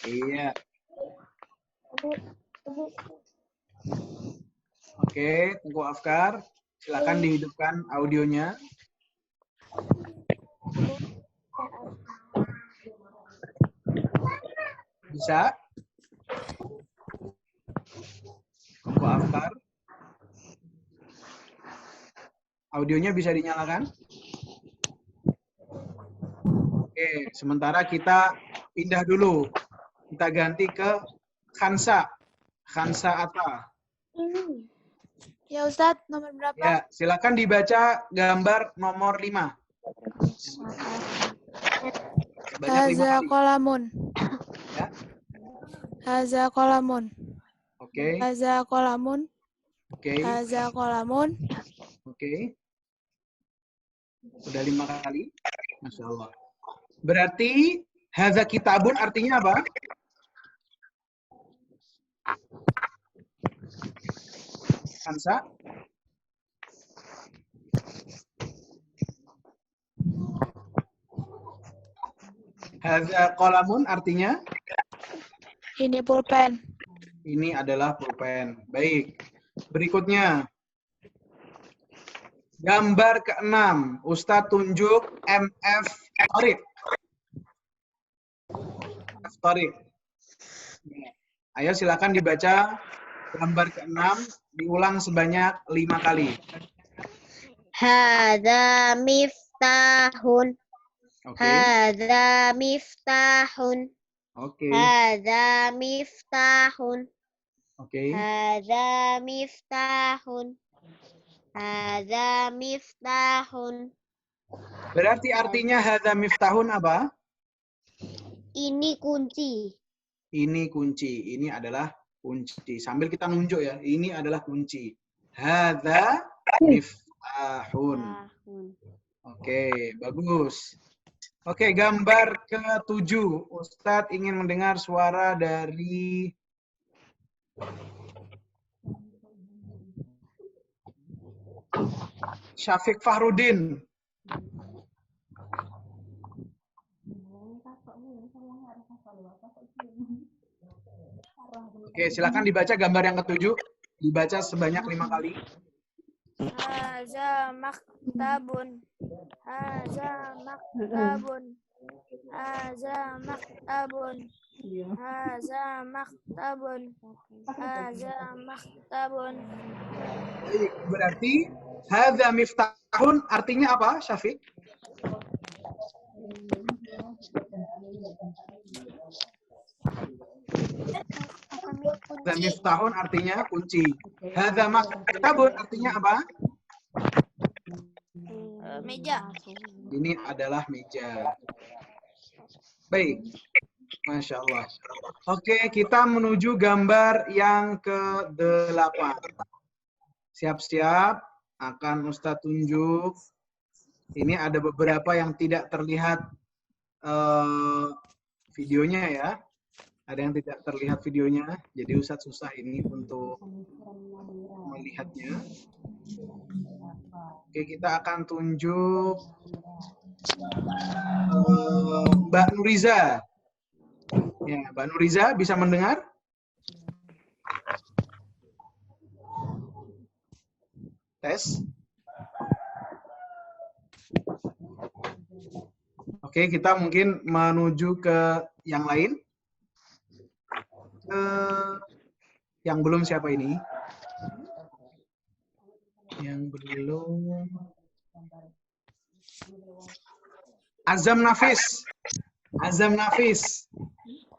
Speaker 1: Iya. Oke, Teguh Afkar. Silakan dihidupkan audionya. Bisa? Teguh Afkar. Audionya bisa dinyalakan? Oke, sementara kita pindah dulu. Kita ganti ke Khansa. Khansa Atta.
Speaker 5: Ya Ustadz, nomor berapa?
Speaker 1: Ya, silakan dibaca gambar nomor 5. Banyak 5
Speaker 5: Haza
Speaker 1: kali.
Speaker 5: kolamun.
Speaker 1: Ya.
Speaker 5: Haza kolamun.
Speaker 1: Oke.
Speaker 5: Haza kolamun.
Speaker 1: Oke.
Speaker 5: Haza kolamun.
Speaker 1: Oke. Udah 5 kali. Masya Allah. Berarti hadza kitabun artinya apa? Kansa? Hadza qalamun artinya?
Speaker 5: Ini pulpen.
Speaker 1: Ini adalah pulpen. Baik. Berikutnya. Gambar ke-6. Ustadz tunjuk MF Torik. MF Torik. Ayo silakan dibaca gambar ke-6. Diulang sebanyak 5 kali.
Speaker 2: Hadza miftahun.
Speaker 1: Oke.
Speaker 2: Hadza miftahun.
Speaker 1: Oke.
Speaker 2: Hadza miftahun.
Speaker 1: Oke.
Speaker 2: Hadza miftahun. Hadza miftahun.
Speaker 1: Berarti artinya hadza miftahun apa?
Speaker 2: Ini kunci.
Speaker 1: Ini kunci. Ini adalah kunci. Sambil kita nunjuk ya. Ini adalah kunci. Hadza miftahun. Oke, bagus. Oke, gambar ke-7. Ustadz ingin mendengar suara dari Syafiq Fahrudin. Oke, silakan dibaca gambar yang ketujuh. Dibaca sebanyak 5 kali.
Speaker 5: Haza maktabun. Haza maktabun. Haza maktabun. Haza maktabun. Haza maktabun.
Speaker 1: Baik, berarti hadza miftahun artinya apa, Syafiq? Hadza miftahun artinya kunci. Hadza maktabun artinya apa?
Speaker 5: Meja.
Speaker 1: Ini adalah meja. Baik. Masya Allah. Oke, kita menuju gambar yang ke-8. Siap-siap, akan Ustadz tunjuk. Ini ada beberapa yang tidak terlihat videonya ya. Ada yang tidak terlihat videonya, jadi Ustadz susah ini untuk melihatnya. Oke, kita akan tunjuk Mbak Nuriza. Ya, Mbak Nuriza bisa mendengar? Tes. Oke, kita mungkin menuju ke yang lain. Yang belum siapa ini? Yang belum. Azam Nafis. Azam Nafis.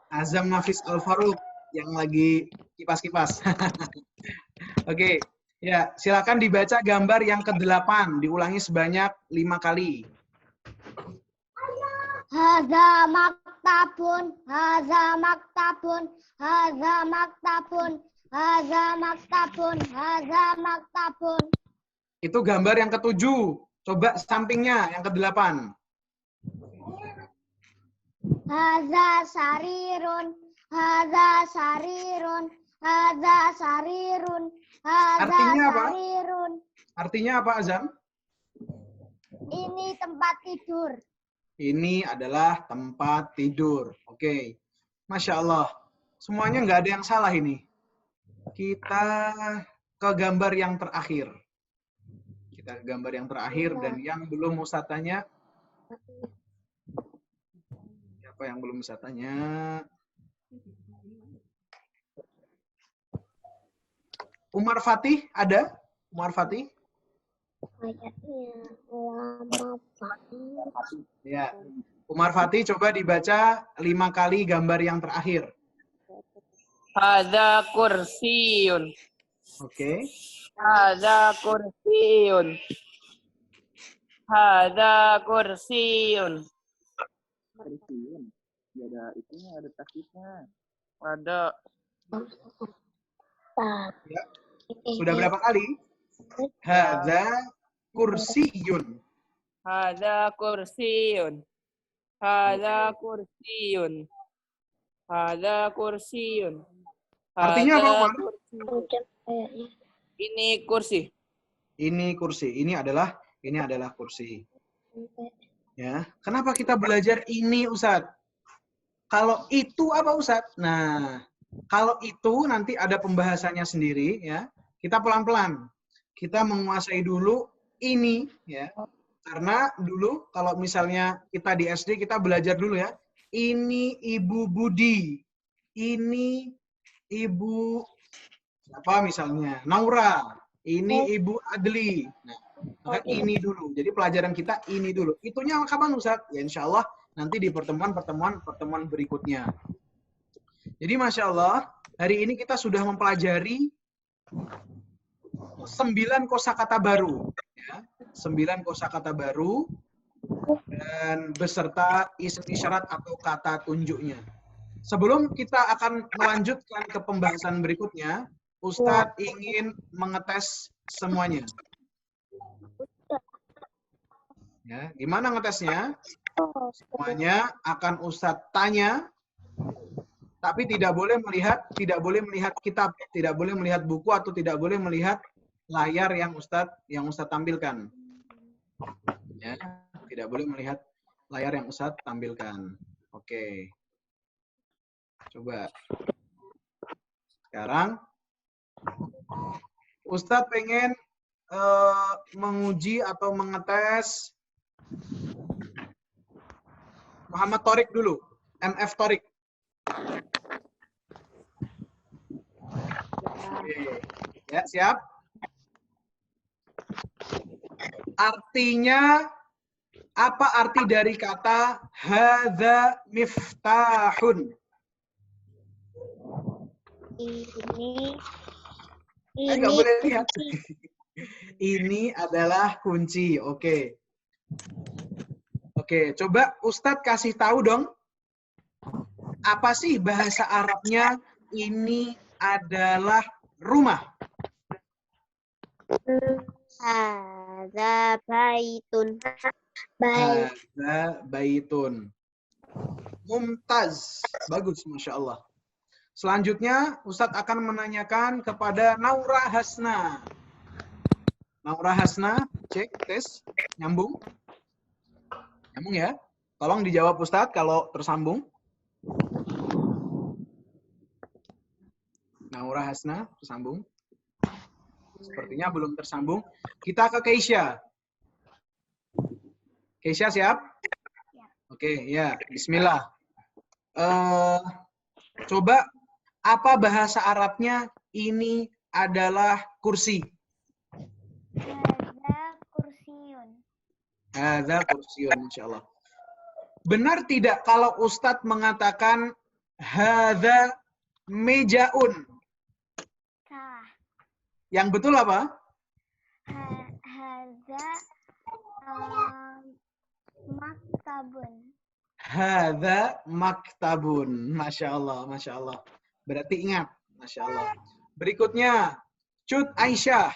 Speaker 1: Azam Nafis Al-Faruq yang lagi kipas-kipas. Oke, ya silakan dibaca gambar yang ke-8, diulangi sebanyak 5 kali.
Speaker 2: Haza maktabun, haza maktabun, haza maktabun, haza maktabun, haza maktabun.
Speaker 1: Itu gambar yang ke-7. Coba sampingnya yang ke-8.
Speaker 2: Haza sarirun, haza sarirun, haza sarirun, haza
Speaker 1: Artinya apa?
Speaker 2: sarirun.
Speaker 1: Artinya apa, Azam?
Speaker 2: Ini tempat tidur.
Speaker 1: Ini adalah tempat tidur. Oke. Masya Allah. Semuanya nggak ada yang salah ini. Kita ke gambar yang terakhir. Kita ke gambar yang terakhir dan yang belum Ustaz tanya. Siapa yang belum Ustaz tanya? Umar Fatih ada? Umar Fatih? Ya. Umar Fatih coba dibaca 5 kali gambar yang terakhir.
Speaker 6: Hadza kursiyun.
Speaker 1: Oke.
Speaker 6: Hadza kursiyun. Hadza kursiyun. Kursiyun. Ada itunya, ada tasnya. Ada.
Speaker 1: Ya. Sudah berapa kali? Hadza kursiyun.
Speaker 6: Hadza kursiyun. Hadza kursiyun. Hadza kursiyun.
Speaker 1: Artinya apa, Umar?
Speaker 6: Ini kursi.
Speaker 1: Ini kursi. Ini adalah kursi. Ya. Kenapa kita belajar ini, Ustadz? Kalau itu apa, Ustadz? Nah, kalau itu nanti ada pembahasannya sendiri, ya. Kita pelan-pelan. Kita menguasai dulu ini, ya. Karena dulu kalau misalnya kita di SD kita belajar dulu ya. Ini Ibu Budi. Ini Ibu apa misalnya? Naura. Ini Ibu Adli. Nah, maka ini dulu. Jadi pelajaran kita ini dulu. Itunya kapan, Ustaz? Ya insya Allah nanti di pertemuan berikutnya. Jadi Masya Allah, hari ini kita sudah mempelajari 9 kosakata baru. Ya. 9 kosakata baru dan beserta isim isyarat atau kata tunjuknya. Sebelum kita akan melanjutkan ke pembahasan berikutnya, Ustadz ingin mengetes semuanya. Ya, gimana ngetesnya? Semuanya akan Ustadz tanya, tapi tidak boleh melihat kitab, tidak boleh melihat buku atau tidak boleh melihat layar yang Ustadz tampilkan. Ya, tidak boleh melihat layar yang Ustadz tampilkan. Oke. Coba. Sekarang Ustadz pengen menguji atau mengetes Muhammad Thorik dulu. MF Thorik. Oke. Ya, siap? Artinya, apa arti dari kata hadza miftahun? Nggak boleh lihat. Ini adalah kunci. Oke. Oke, coba Ustadz kasih tahu dong. Apa sih bahasa Arabnya ini adalah rumah?
Speaker 2: Hadza baitun.
Speaker 1: Hadza baitun. Mumtaz. Bagus, Masya Allah. Selanjutnya, Ustadz akan menanyakan kepada Naura Hasna. Naura Hasna, cek, tes, nyambung. Nyambung ya. Tolong dijawab Ustadz kalau tersambung. Naura Hasna, tersambung. Sepertinya belum tersambung. Kita ke Keisha. Keisha siap? Oke, ya. Bismillah. Coba, apa bahasa Arabnya ini adalah kursi?
Speaker 2: Hadza kursiyun.
Speaker 1: Hadza kursiun, insyaallah. Benar tidak kalau Ustadz mengatakan hadza mejaun?
Speaker 2: Salah.
Speaker 1: Yang betul apa?
Speaker 2: Hadza maktabun.
Speaker 1: Hadza maktabun. Masya Allah, Masya Allah. Berarti ingat, Masya Allah. Berikutnya, Cut Aisyah.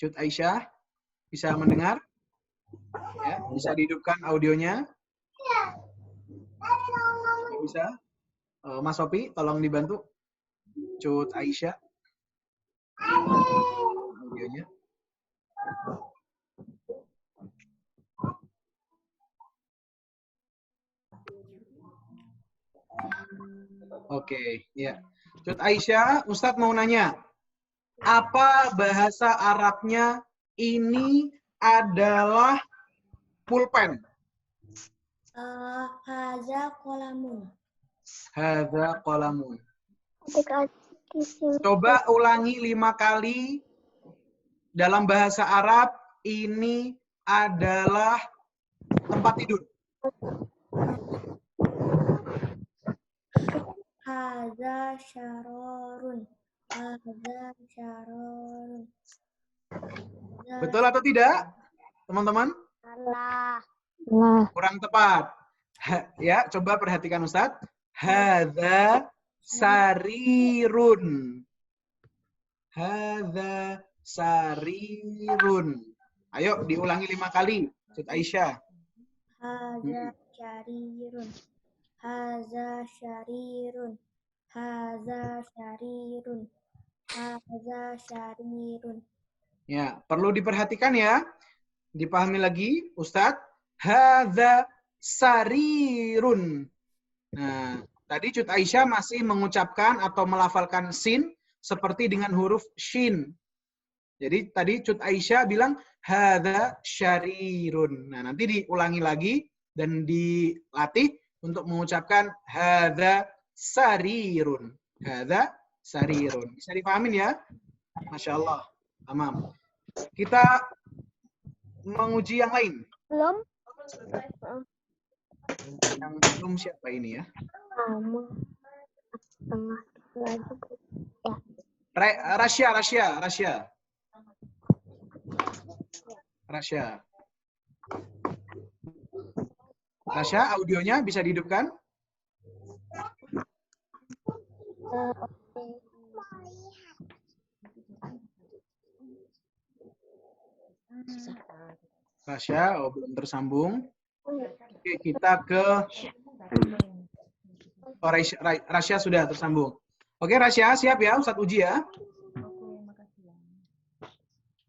Speaker 1: Cut Aisyah, bisa mendengar? Ya, bisa dihidupkan audionya? Bisa? Mas Sopi, tolong dibantu. Cut Aisyah. Audionya. Oke, ya. Cut Aisyah, Ustadz mau nanya. Apa bahasa Arabnya ini adalah pulpen?
Speaker 2: Hadza qalamun.
Speaker 1: Hadza qalamun. Coba ulangi 5 kali dalam bahasa Arab, ini adalah tempat tidur.
Speaker 2: Hadza syarorun. Hadza syarorun.
Speaker 1: Betul atau tidak, teman-teman?
Speaker 2: Salah.
Speaker 1: Kurang tepat. Ya, coba perhatikan Ustadz. Hadza sarirun. Hadza sarirun. Ayo diulangi 5 kali. Cut Aisyah.
Speaker 2: Hadza syarirun. Hadza syarirun. Hadza syarirun. Hadza syarirun.
Speaker 1: Ya, perlu diperhatikan ya. Dipahami lagi, Ustadz. Hadza sarirun. Nah, tadi Cut Aisyah masih mengucapkan atau melafalkan sin seperti dengan huruf shin. Jadi tadi Cut Aisyah bilang hadza syarirun. Nah, nanti diulangi lagi dan dilatih untuk mengucapkan hadza sarirun. Hadza sarirun. Bisa dipahamin ya? Masya Allah. Tamam. Kita menguji yang lain.
Speaker 2: Belum?
Speaker 1: Yang belum siapa ini ya?
Speaker 2: Kamu setengah lagi.
Speaker 1: Rasya, audionya bisa dihidupkan? Rasya, oh belum tersambung. Oke, kita ke Rasya sudah tersambung. Oke, Rasya, siap ya? Ustadz uji ya.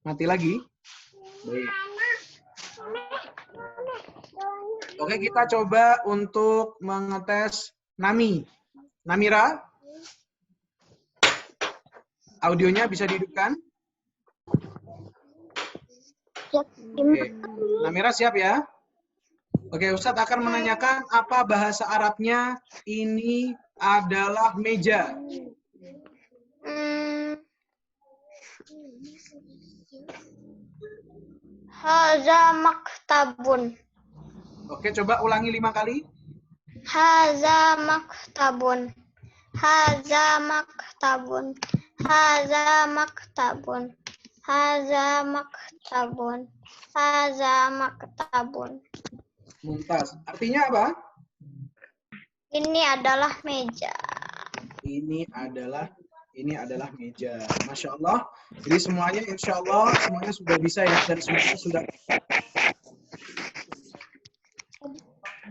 Speaker 1: Mati lagi. Baik. Oke, kita coba untuk mengetes Nami. Namira, audionya bisa dihidupkan? Oke. Namira siap ya? Oke, Ustadz akan menanyakan apa bahasa Arabnya ini adalah meja.
Speaker 2: Haza maktabun.
Speaker 1: Oke, coba ulangi 5 kali.
Speaker 2: Haza maktabun. Haza maktabun. Haza maktabun. Haza maktabun. Haza maktabun.
Speaker 1: Mumtaz. Artinya apa?
Speaker 2: Ini adalah meja.
Speaker 1: Ini adalah meja. Masya Allah. Jadi semuanya, insya Allah, semuanya sudah bisa ya. Dan semuanya sudah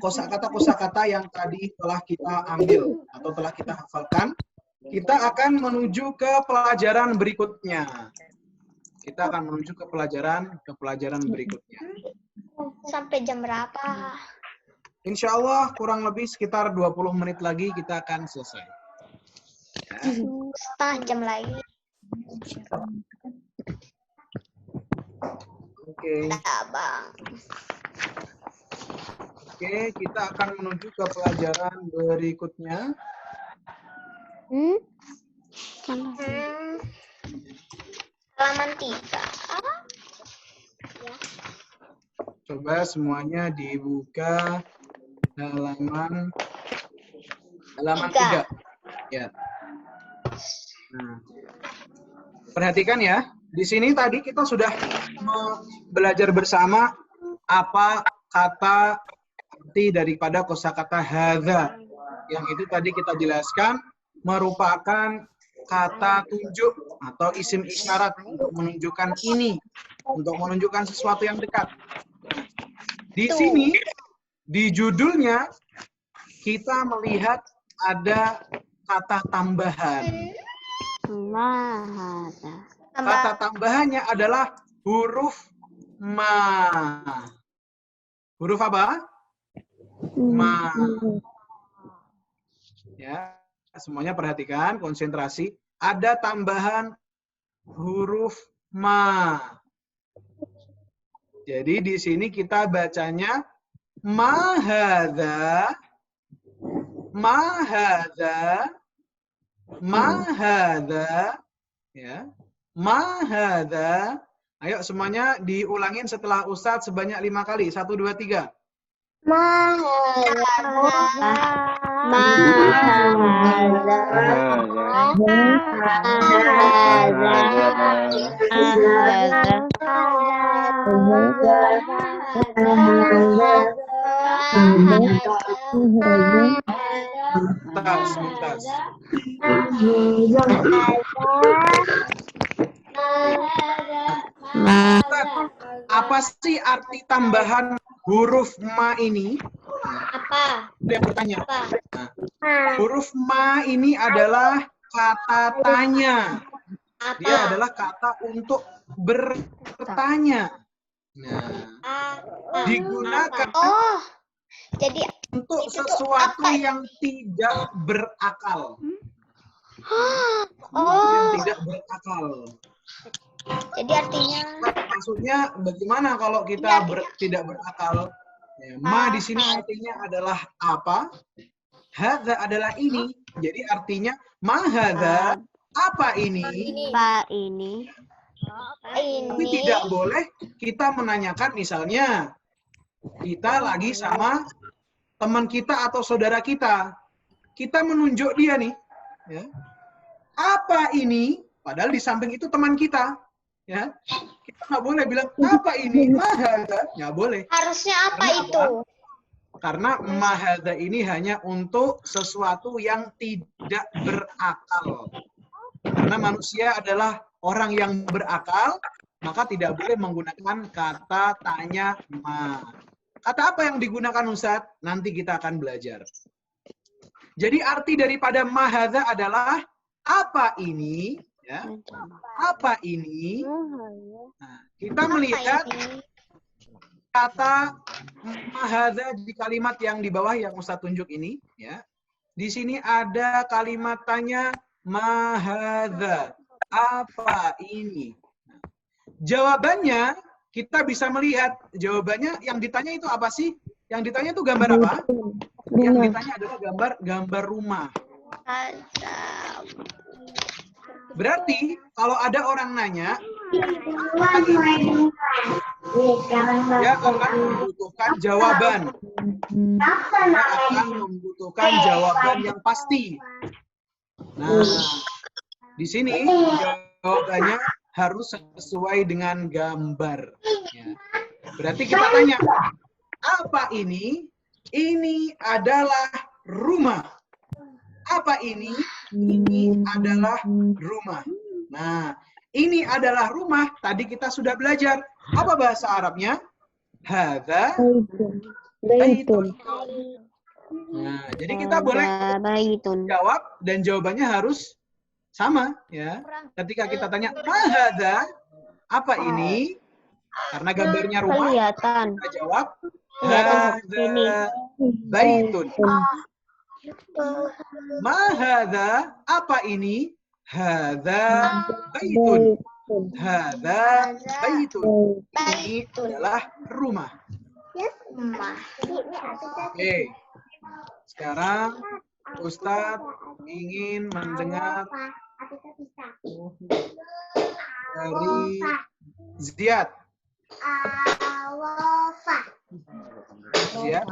Speaker 1: kosakata yang tadi telah kita ambil atau telah kita hafalkan. Kita akan menuju ke pelajaran berikutnya. Kita akan menuju ke pelajaran berikutnya.
Speaker 2: Sampai jam berapa?
Speaker 1: Insya Allah kurang lebih sekitar 20 menit lagi kita akan selesai.
Speaker 2: Setengah jam lagi.
Speaker 1: Oke.
Speaker 2: Dah, Bang.
Speaker 1: Oke, kita akan menuju ke pelajaran berikutnya.
Speaker 2: Halaman 3.
Speaker 1: Coba semuanya dibuka halaman 3. Ya. Nah, perhatikan ya. Di sini tadi kita sudah belajar bersama apa kata arti daripada kosakata hadza. Yang itu tadi kita jelaskan merupakan kata tunjuk atau isim isyarat untuk menunjukkan ini, untuk menunjukkan sesuatu yang dekat. Di sini, di judulnya, kita melihat ada kata tambahan. Kata tambahannya adalah huruf ma. Huruf apa? Ma. Ya, semuanya perhatikan, konsentrasi. Ada tambahan huruf ma. Jadi di sini kita bacanya mahadza, mahadza, mahadza, ya, mahadza. Ayo semuanya diulangin setelah Ustadz sebanyak 5 kali. 1, 2, 3. Mumtaz. Apa sih arti tambahan huruf ma ini?
Speaker 2: Apa?
Speaker 1: Dia bertanya. Nah, huruf ma ini adalah kata tanya. Dia adalah kata untuk bertanya. Nah, digunakan
Speaker 2: jadi
Speaker 1: untuk sesuatu yang tidak berakal. Yang tidak berakal.
Speaker 2: Jadi artinya
Speaker 1: maksudnya bagaimana kalau kita tidak berakal? Ya, ma di sini artinya adalah apa? Hadza adalah ini. Jadi artinya ma hadza, apa ini?
Speaker 2: Apa ini?
Speaker 1: Tapi tidak boleh kita menanyakan misalnya kita lagi sama teman kita atau saudara kita. Kita menunjuk dia nih, ya. Apa ini? Padahal di samping itu teman kita, ya. Kita nggak boleh bilang apa ini? Mahadza, nggak boleh.
Speaker 2: Harusnya apa
Speaker 1: Karena
Speaker 2: itu?
Speaker 1: Karena mahadza ini hanya untuk sesuatu yang tidak berakal. Karena manusia adalah orang yang berakal, maka tidak boleh menggunakan kata tanya ma. Kata apa yang digunakan Ustadz? Nanti kita akan belajar. Jadi arti daripada mahadza adalah apa ini? Ya. Apa ini? Nah, kita melihat kata mahadza di kalimat yang di bawah yang Ustaz tunjuk ini, ya. Di sini ada kalimat tanya mahadza. Apa ini? Jawabannya kita bisa melihat jawabannya yang ditanya itu apa sih? Yang ditanya itu gambar apa? Yang ditanya adalah gambar rumah. Berarti kalau ada orang nanya, dia akan membutuhkan jawaban. Dia akan membutuhkan jawaban yang pasti. Nah, di sini jawabannya harus sesuai dengan gambar. Ya. Berarti kita tanya, apa ini? Ini adalah rumah. Apa ini? Ini adalah rumah. Nah, ini adalah rumah. Tadi kita sudah belajar. Apa bahasa Arabnya? Hadza baitun. Nah, jadi kita boleh jawab dan jawabannya harus sama, ya. Ketika kita tanya, mahadza, apa ini? Karena gambarnya rumah,
Speaker 2: Kelihatan.
Speaker 1: kita jawab, hadza baitun. Mahadza, apa ini? Hadza baitun. Hadza baitun. Ini adalah rumah. Oke. Sekarang Ustadz ingin mendengar dari Ziyad. Ziyad.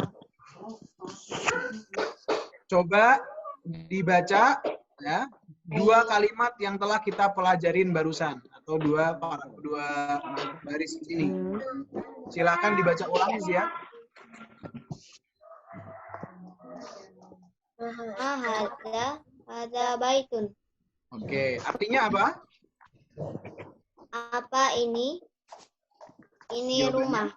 Speaker 1: Coba dibaca ya dua kalimat yang telah kita pelajarin barusan atau dua baris ini. Silakan dibaca ulang Ziyad.
Speaker 2: Ada baitun.
Speaker 1: Oke, artinya apa?
Speaker 2: Apa ini? Ini
Speaker 1: Jawabannya.
Speaker 2: rumah.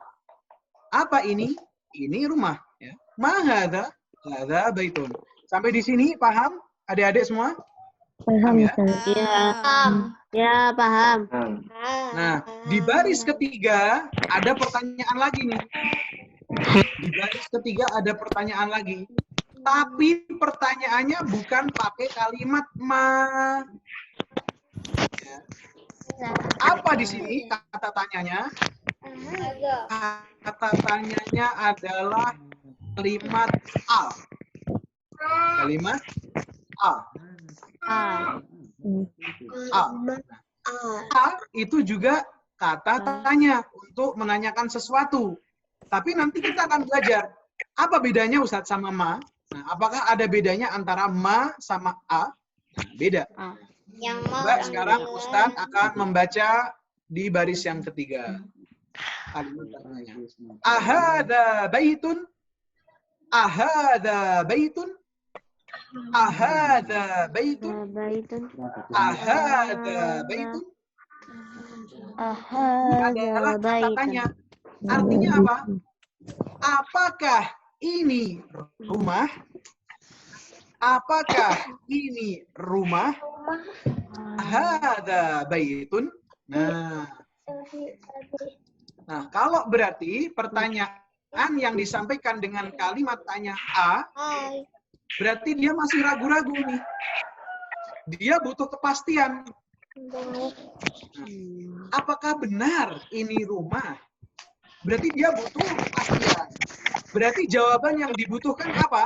Speaker 1: Apa ini? Ini rumah. Ya. Mahadza, hadza baitun. Sampai di sini paham? Adik-adik semua?
Speaker 3: Paham,
Speaker 1: ya?
Speaker 3: Ustaz.
Speaker 2: Ya, paham.
Speaker 1: Nah, di baris ketiga ada pertanyaan lagi nih. Di baris ketiga ada pertanyaan lagi. Tapi pertanyaannya bukan pakai kalimat ma. Ya. Apa di sini kata tanyanya? Kata tanyanya adalah kalimat al. Kalimat al. A itu juga kata tanya untuk menanyakan sesuatu. Tapi nanti kita akan belajar apa bedanya Ustadz sama ma. Nah, apakah ada bedanya antara ma sama a? Nah, beda.
Speaker 2: Yang
Speaker 1: Coba sekarang Ustadz akan membaca di baris yang ketiga. Kalimat tanya. Ahada baitun? Ahada baitun? Ahada baitun? Ahada baitun? Adalah kata tanya. Artinya apa? Apakah ini rumah? Apakah ini rumah? Hadza baitun. Nah, kalau berarti pertanyaan yang disampaikan dengan kalimat tanya A, berarti dia masih ragu-ragu nih. Dia butuh kepastian. Apakah benar ini rumah? Berarti dia butuh kepastian. Berarti jawaban yang dibutuhkan apa?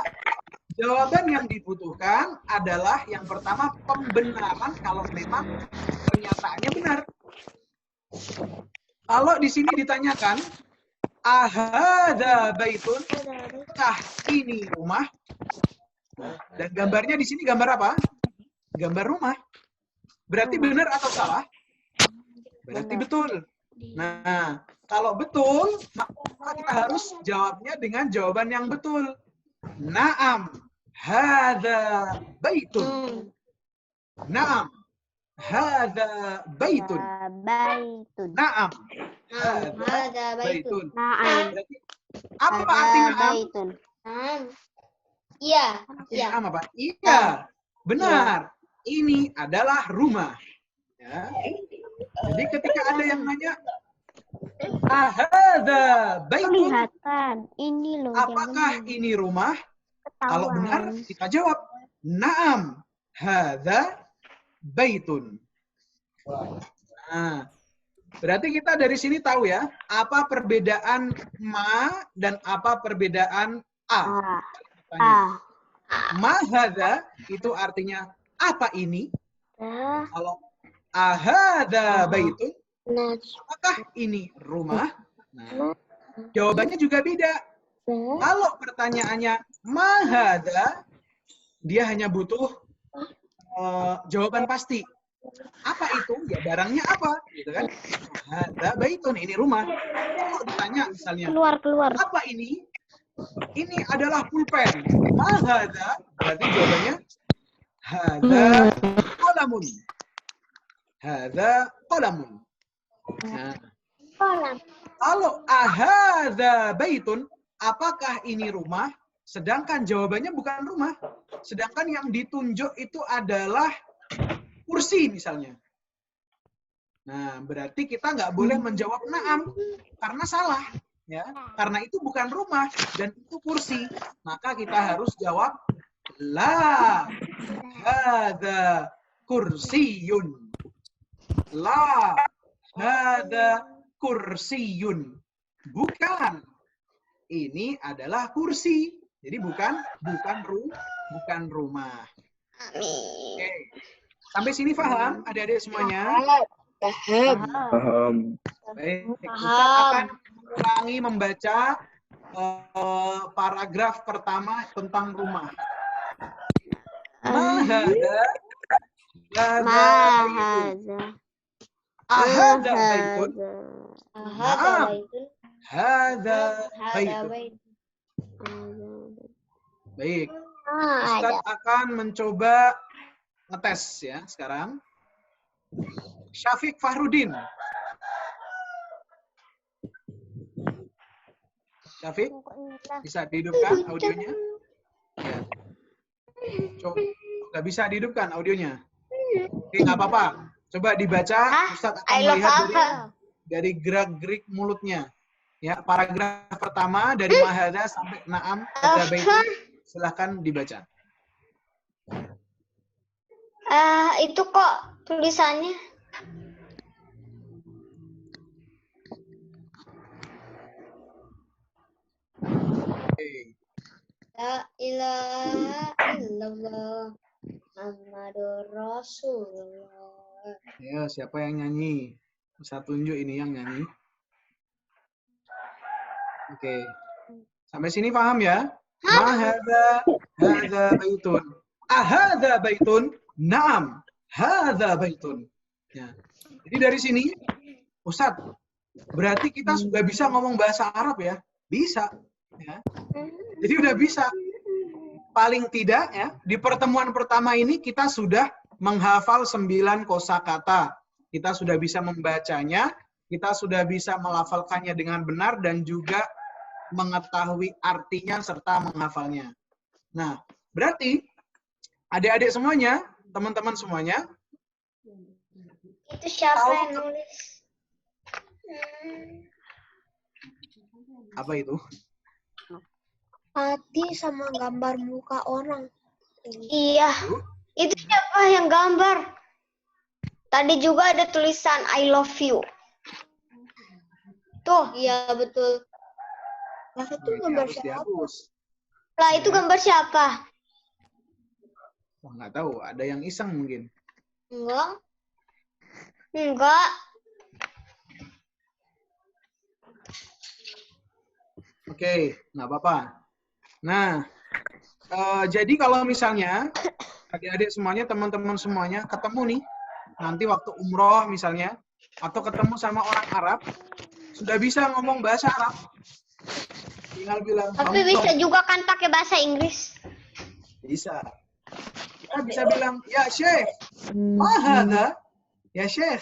Speaker 1: Jawaban yang dibutuhkan adalah yang pertama pembenaran kalau memang pernyataannya benar. Kalau di sini ditanyakan, ahadza baitun? Kah ini rumah? Dan gambarnya di sini gambar apa? Gambar rumah. Berarti benar atau salah? Berarti betul. Nah, kalau betul, maka kita harus jawabnya dengan jawaban yang betul. Naam, hadza baitun. Naam, hadza baitun. Naam, hadza baitun. Berarti, apa arti naam?
Speaker 2: Iya.
Speaker 1: Naam apa? Iya, benar. Ini adalah rumah. Ya. Jadi ketika ada yang nanya, Ahadza baitun?
Speaker 2: Kelihatan. Ini loh.
Speaker 1: Apakah ini rumah? Kalau benar, kita jawab. Naam. Hadza baitun. Nah, berarti kita dari sini tahu ya, apa perbedaan ma dan apa perbedaan a. Ma hadza itu artinya apa ini? Kalau ahadza baitun, apakah ini rumah? Nah, jawabannya juga beda. Kalau pertanyaannya ma hadza, dia hanya butuh jawaban pasti. Apa itu? Ya barangnya apa? Gitu kan? Hadza baitun, ini rumah. Kalau ditanya misalnya,
Speaker 2: Keluar.
Speaker 1: apa ini? Ini adalah pulpen. Ma hadza? Berarti jawabannya hadza qalamun. Hadza qalamun. Nah, kalau ahadza baitun, apakah ini rumah? Sedangkan jawabannya bukan rumah. Sedangkan yang ditunjuk itu adalah kursi misalnya. Nah, berarti kita nggak boleh menjawab na'am karena salah, ya. Karena itu bukan rumah dan itu kursi. Maka kita harus jawab la hadza kursiyun. La hadza kursiyun. Bukan. Ini adalah kursi. Jadi bukan rumah. Oke. Sampai sini paham adik-adik semuanya?
Speaker 3: Paham.
Speaker 1: Baik, Ustaz akan mengulangi membaca paragraf pertama tentang rumah. Mahada ahada baitun. Hadza baitun. Baik. Ustaz akan mencoba ngetes ya sekarang. Syafiq Fahrudin. Syafiq, bisa dihidupkan audionya? Ya. Coba, nggak bisa dihidupkan audionya. Oke, nggak apa-apa. Coba dibaca, Ustaz akan melihat dari gerak-gerik mulutnya. Ya, paragraf pertama dari mahadza sampai na'am hadza baitun. Silahkan dibaca.
Speaker 2: Itu kok tulisannya. La ilaha illallah Muhammadur Rasulullah.
Speaker 1: Ya, siapa yang nyanyi? Bisa tunjuk ini yang nyanyi. Oke. Sampai sini paham ya? Mahadza hadza baitun. Ahadza baitun? Naam, hadza baitun. Ya. Jadi dari sini, Ustadz, berarti kita sudah bisa ngomong bahasa Arab ya? Bisa. Ya. Jadi udah bisa. Paling tidak ya, di pertemuan pertama ini kita sudah menghafal 9 kosakata. Kita sudah bisa membacanya, kita sudah bisa melafalkannya dengan benar dan juga mengetahui artinya serta menghafalnya. Nah, berarti adik-adik semuanya, teman-teman semuanya,
Speaker 2: Itu siapa yang nulis?
Speaker 1: apa itu?
Speaker 2: Hati sama gambar muka orang. Iya. Itu siapa yang gambar? Tadi juga ada tulisan I love you. Tuh, iya betul. Lah itu gambar
Speaker 1: Harus
Speaker 2: siapa?
Speaker 1: dihapus.
Speaker 2: Lah itu gambar siapa?
Speaker 1: Wah, nggak tahu, ada yang iseng mungkin.
Speaker 2: Enggak. Enggak.
Speaker 1: Oke, nggak apa-apa. Nah, jadi kalau misalnya adik-adik semuanya, teman-teman semuanya ketemu nih, nanti waktu umroh misalnya, atau ketemu sama orang Arab, sudah bisa ngomong bahasa Arab. Tinggal bilang,
Speaker 2: Tapi bisa juga kan pakai bahasa Inggris.
Speaker 1: Bisa. Kita bisa bilang, ya Syekh, mahadza? Ya Syekh,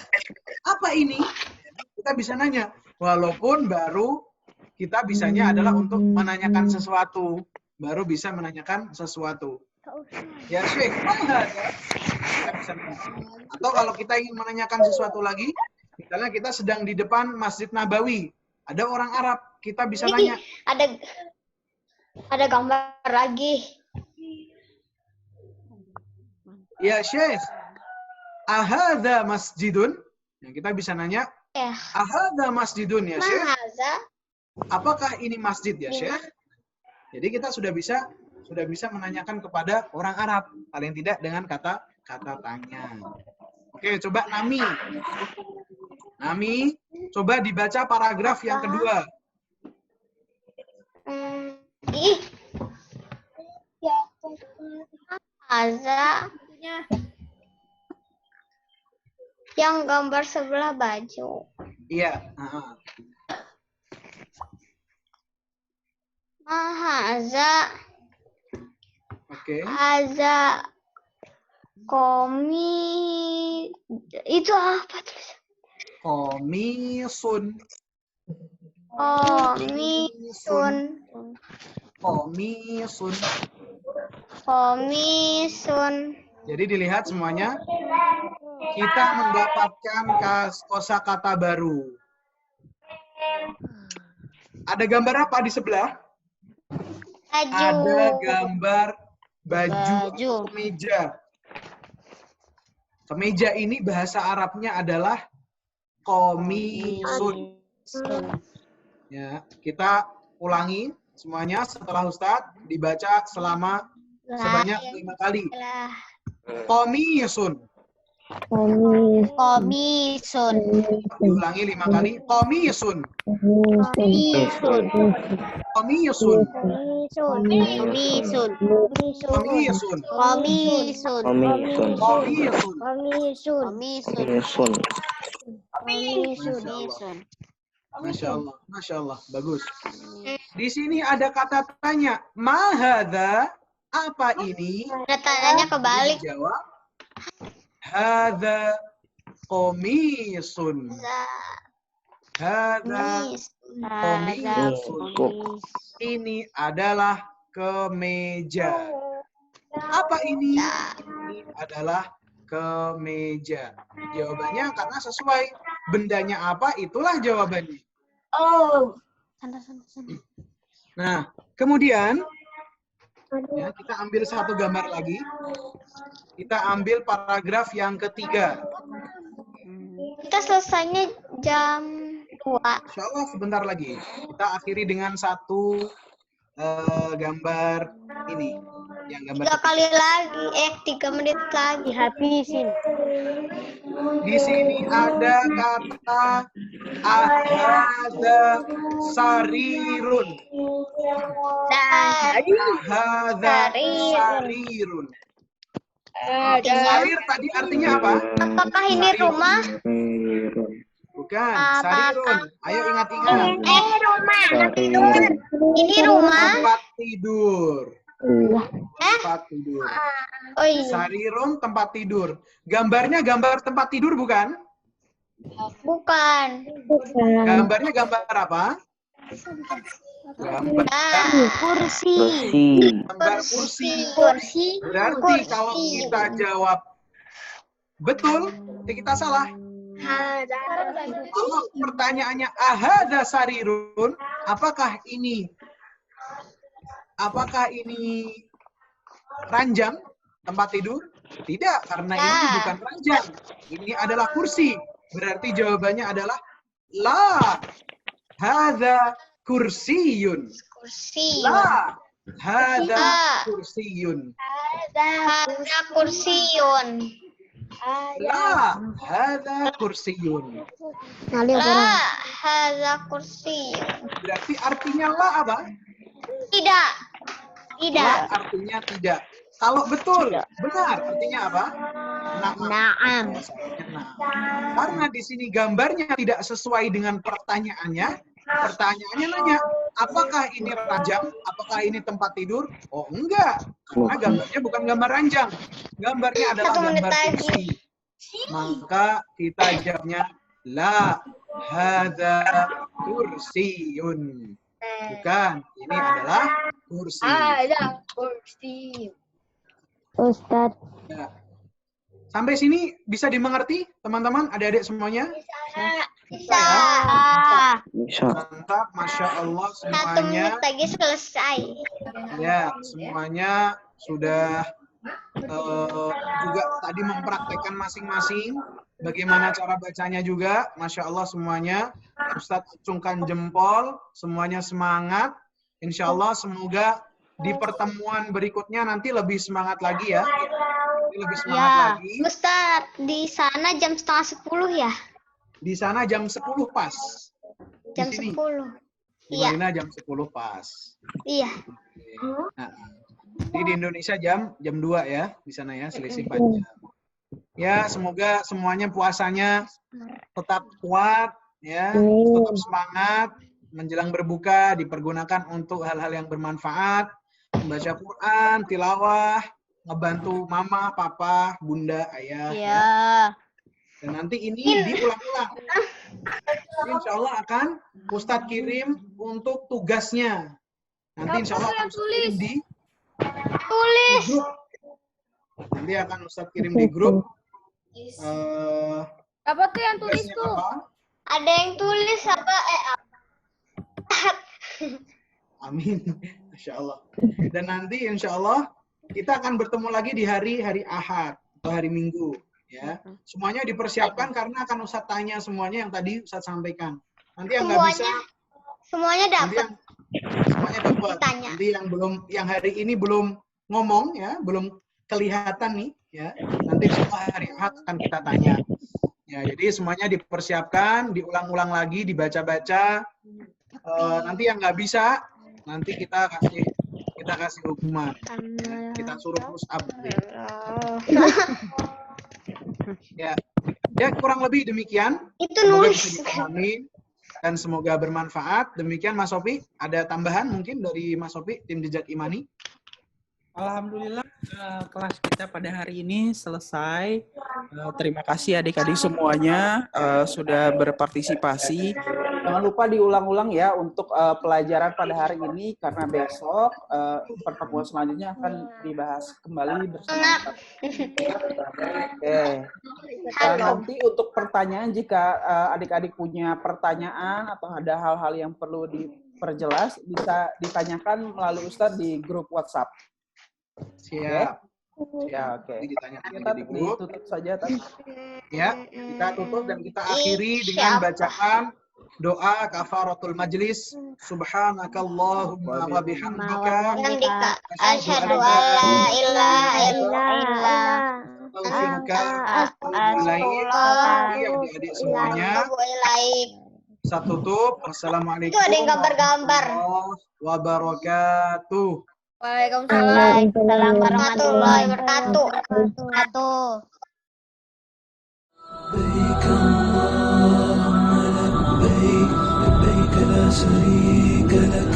Speaker 1: apa ini? Kita bisa nanya, walaupun baru kita bisanya adalah untuk menanyakan sesuatu. Baru bisa menanyakan sesuatu. Ya Syekh, mahadza? Kita bisa nanya. Atau kalau kita ingin menanyakan sesuatu lagi, Misalnya kita sedang di depan Masjid Nabawi, ada orang Arab, kita bisa
Speaker 2: Ini
Speaker 1: nanya,
Speaker 2: ada gambar lagi.
Speaker 1: ya Syekh, ahadza masjidun? Yang kita bisa nanya,
Speaker 2: Ya.
Speaker 1: ahadza masjidun ya Syekh?
Speaker 2: Mahaza.
Speaker 1: Apakah ini masjid ya
Speaker 2: Iya.
Speaker 1: Syekh? Jadi kita sudah bisa menanyakan kepada orang Arab, paling tidak dengan kata tanya. Oke, coba Nami. Nami, coba dibaca paragraf yang kedua.
Speaker 2: Ih. Mahaza. Yang gambar sebelah baju.
Speaker 1: Iya.
Speaker 2: Mahaza.
Speaker 1: Oke.
Speaker 2: Haza. Komi. Itu apa tuh?
Speaker 1: Komisun.
Speaker 2: Komisun.
Speaker 1: Komisun.
Speaker 2: Komisun.
Speaker 1: Jadi dilihat semuanya, kita mendapatkan kosakata baru. Ada gambar apa di sebelah?
Speaker 2: Baju.
Speaker 1: Ada gambar baju atau kemeja. Kemeja ini bahasa Arabnya adalah komisun. Ya, kita ulangi semuanya setelah Ustadz dibaca selama sebanyak 5 kali. Komisun.
Speaker 2: Komisun.
Speaker 1: Diulangi 5 kali. Komisun.
Speaker 2: Komisun.
Speaker 1: Komisun.
Speaker 2: Komisun.
Speaker 1: Komisun.
Speaker 2: Komisun.
Speaker 1: Komisun.
Speaker 2: Komisun.
Speaker 1: Masya Allah. Masya Allah. Bagus. Di sini ada kata tanya. Mahadha. Apa ini?
Speaker 2: Tanyanya kebalik.
Speaker 1: Jawab. Hadha komisun. Hadha komisun. Ini adalah kemeja. Apa ini? Ini adalah kemeja. Jawabannya karena sesuai. Bendanya apa, itulah jawabannya.
Speaker 2: Oh.
Speaker 1: Nah, kemudian ya, kita ambil satu gambar lagi. Kita ambil paragraf yang ketiga.
Speaker 2: Kita selesainya jam 2.
Speaker 1: Insya Allah sebentar lagi. Kita akhiri dengan satu gambar ini. Yang gambar
Speaker 2: 3 kali lagi. 3 menit lagi. Habisin.
Speaker 1: Di sini ada kata ahadza sarirun. Ahadza sarirun. Sarir tadi artinya apa?
Speaker 2: Apakah ini rumah?
Speaker 1: Bukan, sarirun. Ayo ingat-ingat.
Speaker 2: Rumah. Ini rumah.
Speaker 1: Tempat tidur. Tempat tidur.
Speaker 2: Oh iya.
Speaker 1: Sarirun tempat tidur. Gambarnya gambar tempat tidur bukan?
Speaker 2: Bukan.
Speaker 1: Gambarnya gambar apa? Gambar
Speaker 2: Kursi.
Speaker 1: gambar kursi.
Speaker 2: Kursi.
Speaker 1: Berarti kalau kita jawab betul, kita salah. Kalau pertanyaannya ahadza sarirun, apakah ini ranjang tempat tidur? Tidak, karena ini bukan ranjang. Ini adalah kursi. Berarti jawabannya adalah la hadza kursiyun.
Speaker 2: Kursi.
Speaker 1: La hadza kursiyun.
Speaker 2: Hadza kursiyun.
Speaker 1: La hadza kursiyun.
Speaker 2: La hadza kursiyun.
Speaker 1: Berarti artinya la apa?
Speaker 2: Tidak. Tidak.
Speaker 1: La artinya tidak. Kalau betul, benar artinya apa?
Speaker 2: Naam.
Speaker 1: Nah, karena di sini gambarnya tidak sesuai dengan pertanyaannya. Pertanyaannya nanya, apakah ini ranjang? Apakah ini tempat tidur? Oh enggak, karena gambarnya bukan gambar ranjang. Gambarnya adalah
Speaker 2: 1 menit
Speaker 1: gambar
Speaker 2: lagi.
Speaker 1: kursi. Maka kita jawabnya la hadza kursiyun. Bukan, ini adalah kursi.
Speaker 2: Ada kursi.
Speaker 3: Ustadz,
Speaker 1: Ya. Sampai sini bisa dimengerti, teman-teman, adik-adik semuanya?
Speaker 2: Bisa.
Speaker 3: Bisa.
Speaker 1: Mantap, Masya Allah
Speaker 2: 1
Speaker 1: semuanya.
Speaker 2: menit lagi selesai.
Speaker 1: Ya, semuanya sudah juga tadi mempraktekkan masing-masing. Bagaimana cara bacanya juga, Masya Allah semuanya. Ustadz acungkan jempol, semuanya semangat. Insya Allah semoga di pertemuan berikutnya nanti lebih semangat lagi ya. Lebih semangat lagi.
Speaker 2: Ustadz, di sana jam setengah 10 ya?
Speaker 1: Di sana jam 10 pas.
Speaker 2: Jam
Speaker 1: Di sini.
Speaker 2: 10.
Speaker 1: Di
Speaker 2: Iya.
Speaker 1: Madinah jam 10 pas.
Speaker 2: Iya.
Speaker 1: Nah, jadi di Indonesia jam 2 ya, di sana ya, selisih 4 jam. Ya, semoga semuanya puasanya tetap kuat ya, tetap semangat, menjelang berbuka dipergunakan untuk hal-hal yang bermanfaat, membaca Quran, tilawah, ngebantu mama, papa, bunda, ayah. Ya. Dan nanti ini diulang-ulang. Jadi insya Allah akan Ustadz kirim untuk tugasnya. Nanti insya Allah akan Ustadz kirim di grup. Nanti akan Ustadz kirim di grup.
Speaker 5: Apa tuh yang tulis
Speaker 1: Tugasnya
Speaker 5: tuh?
Speaker 1: apa?
Speaker 2: Ada yang tulis apa?
Speaker 1: Amin. Insya Allah. Dan nanti insya Allah kita akan bertemu lagi di hari Ahad atau hari Minggu. Ya, semuanya dipersiapkan karena akan Ustadz tanya semuanya yang tadi Ustadz sampaikan. Nanti yang nggak bisa,
Speaker 2: Semuanya
Speaker 1: nanti
Speaker 2: dapat.
Speaker 1: semuanya dapat.
Speaker 2: Ditanya.
Speaker 1: Nanti yang hari ini belum ngomong ya, belum kelihatan nih ya. Nanti semua hari Ahad akan kita tanya. Ya, jadi semuanya dipersiapkan, diulang-ulang lagi, dibaca-baca. Nanti yang nggak bisa, nanti kita kasih hukuman. Kita suruh push up. Ya, kurang lebih demikian.
Speaker 2: Itu
Speaker 1: Semoga
Speaker 2: nulis.
Speaker 1: bisa dipahami dan semoga bermanfaat. Demikian Mas Sofi, ada tambahan mungkin dari Mas Sofi, tim Jejak Imani?
Speaker 7: Alhamdulillah kelas kita pada hari ini selesai. Terima kasih adik-adik semuanya sudah berpartisipasi. Jangan lupa diulang-ulang ya untuk pelajaran pada hari ini karena besok pertemuan selanjutnya akan dibahas kembali bersama. Oke. Dan nanti untuk pertanyaan jika adik-adik punya pertanyaan atau ada hal-hal yang perlu diperjelas bisa ditanyakan melalui Ustadz di grup WhatsApp.
Speaker 1: Siap.
Speaker 7: Ya, oke.
Speaker 1: Ini ditanya
Speaker 7: Kita
Speaker 1: di grup.
Speaker 7: ditutup saja tadi.
Speaker 1: Ya, kita tutup dan kita akhiri dengan bacaan doa kafaratul majlis. Subhanakallahumma wa bihamdika
Speaker 2: Asyhadu an la ilaha illallah.
Speaker 1: astaghfiruka wa atubu ilaik. Adik-adik semuanya. Saya tutup. Assalamualaikum
Speaker 2: Itu ada yang gambar-gambar.
Speaker 1: warahmatullahi wabarakatuh.
Speaker 5: Waalaikumsalam
Speaker 2: warahmatullahi wabarakatuh.
Speaker 8: لبيك اللهم لبيك لبيك لا شريك لك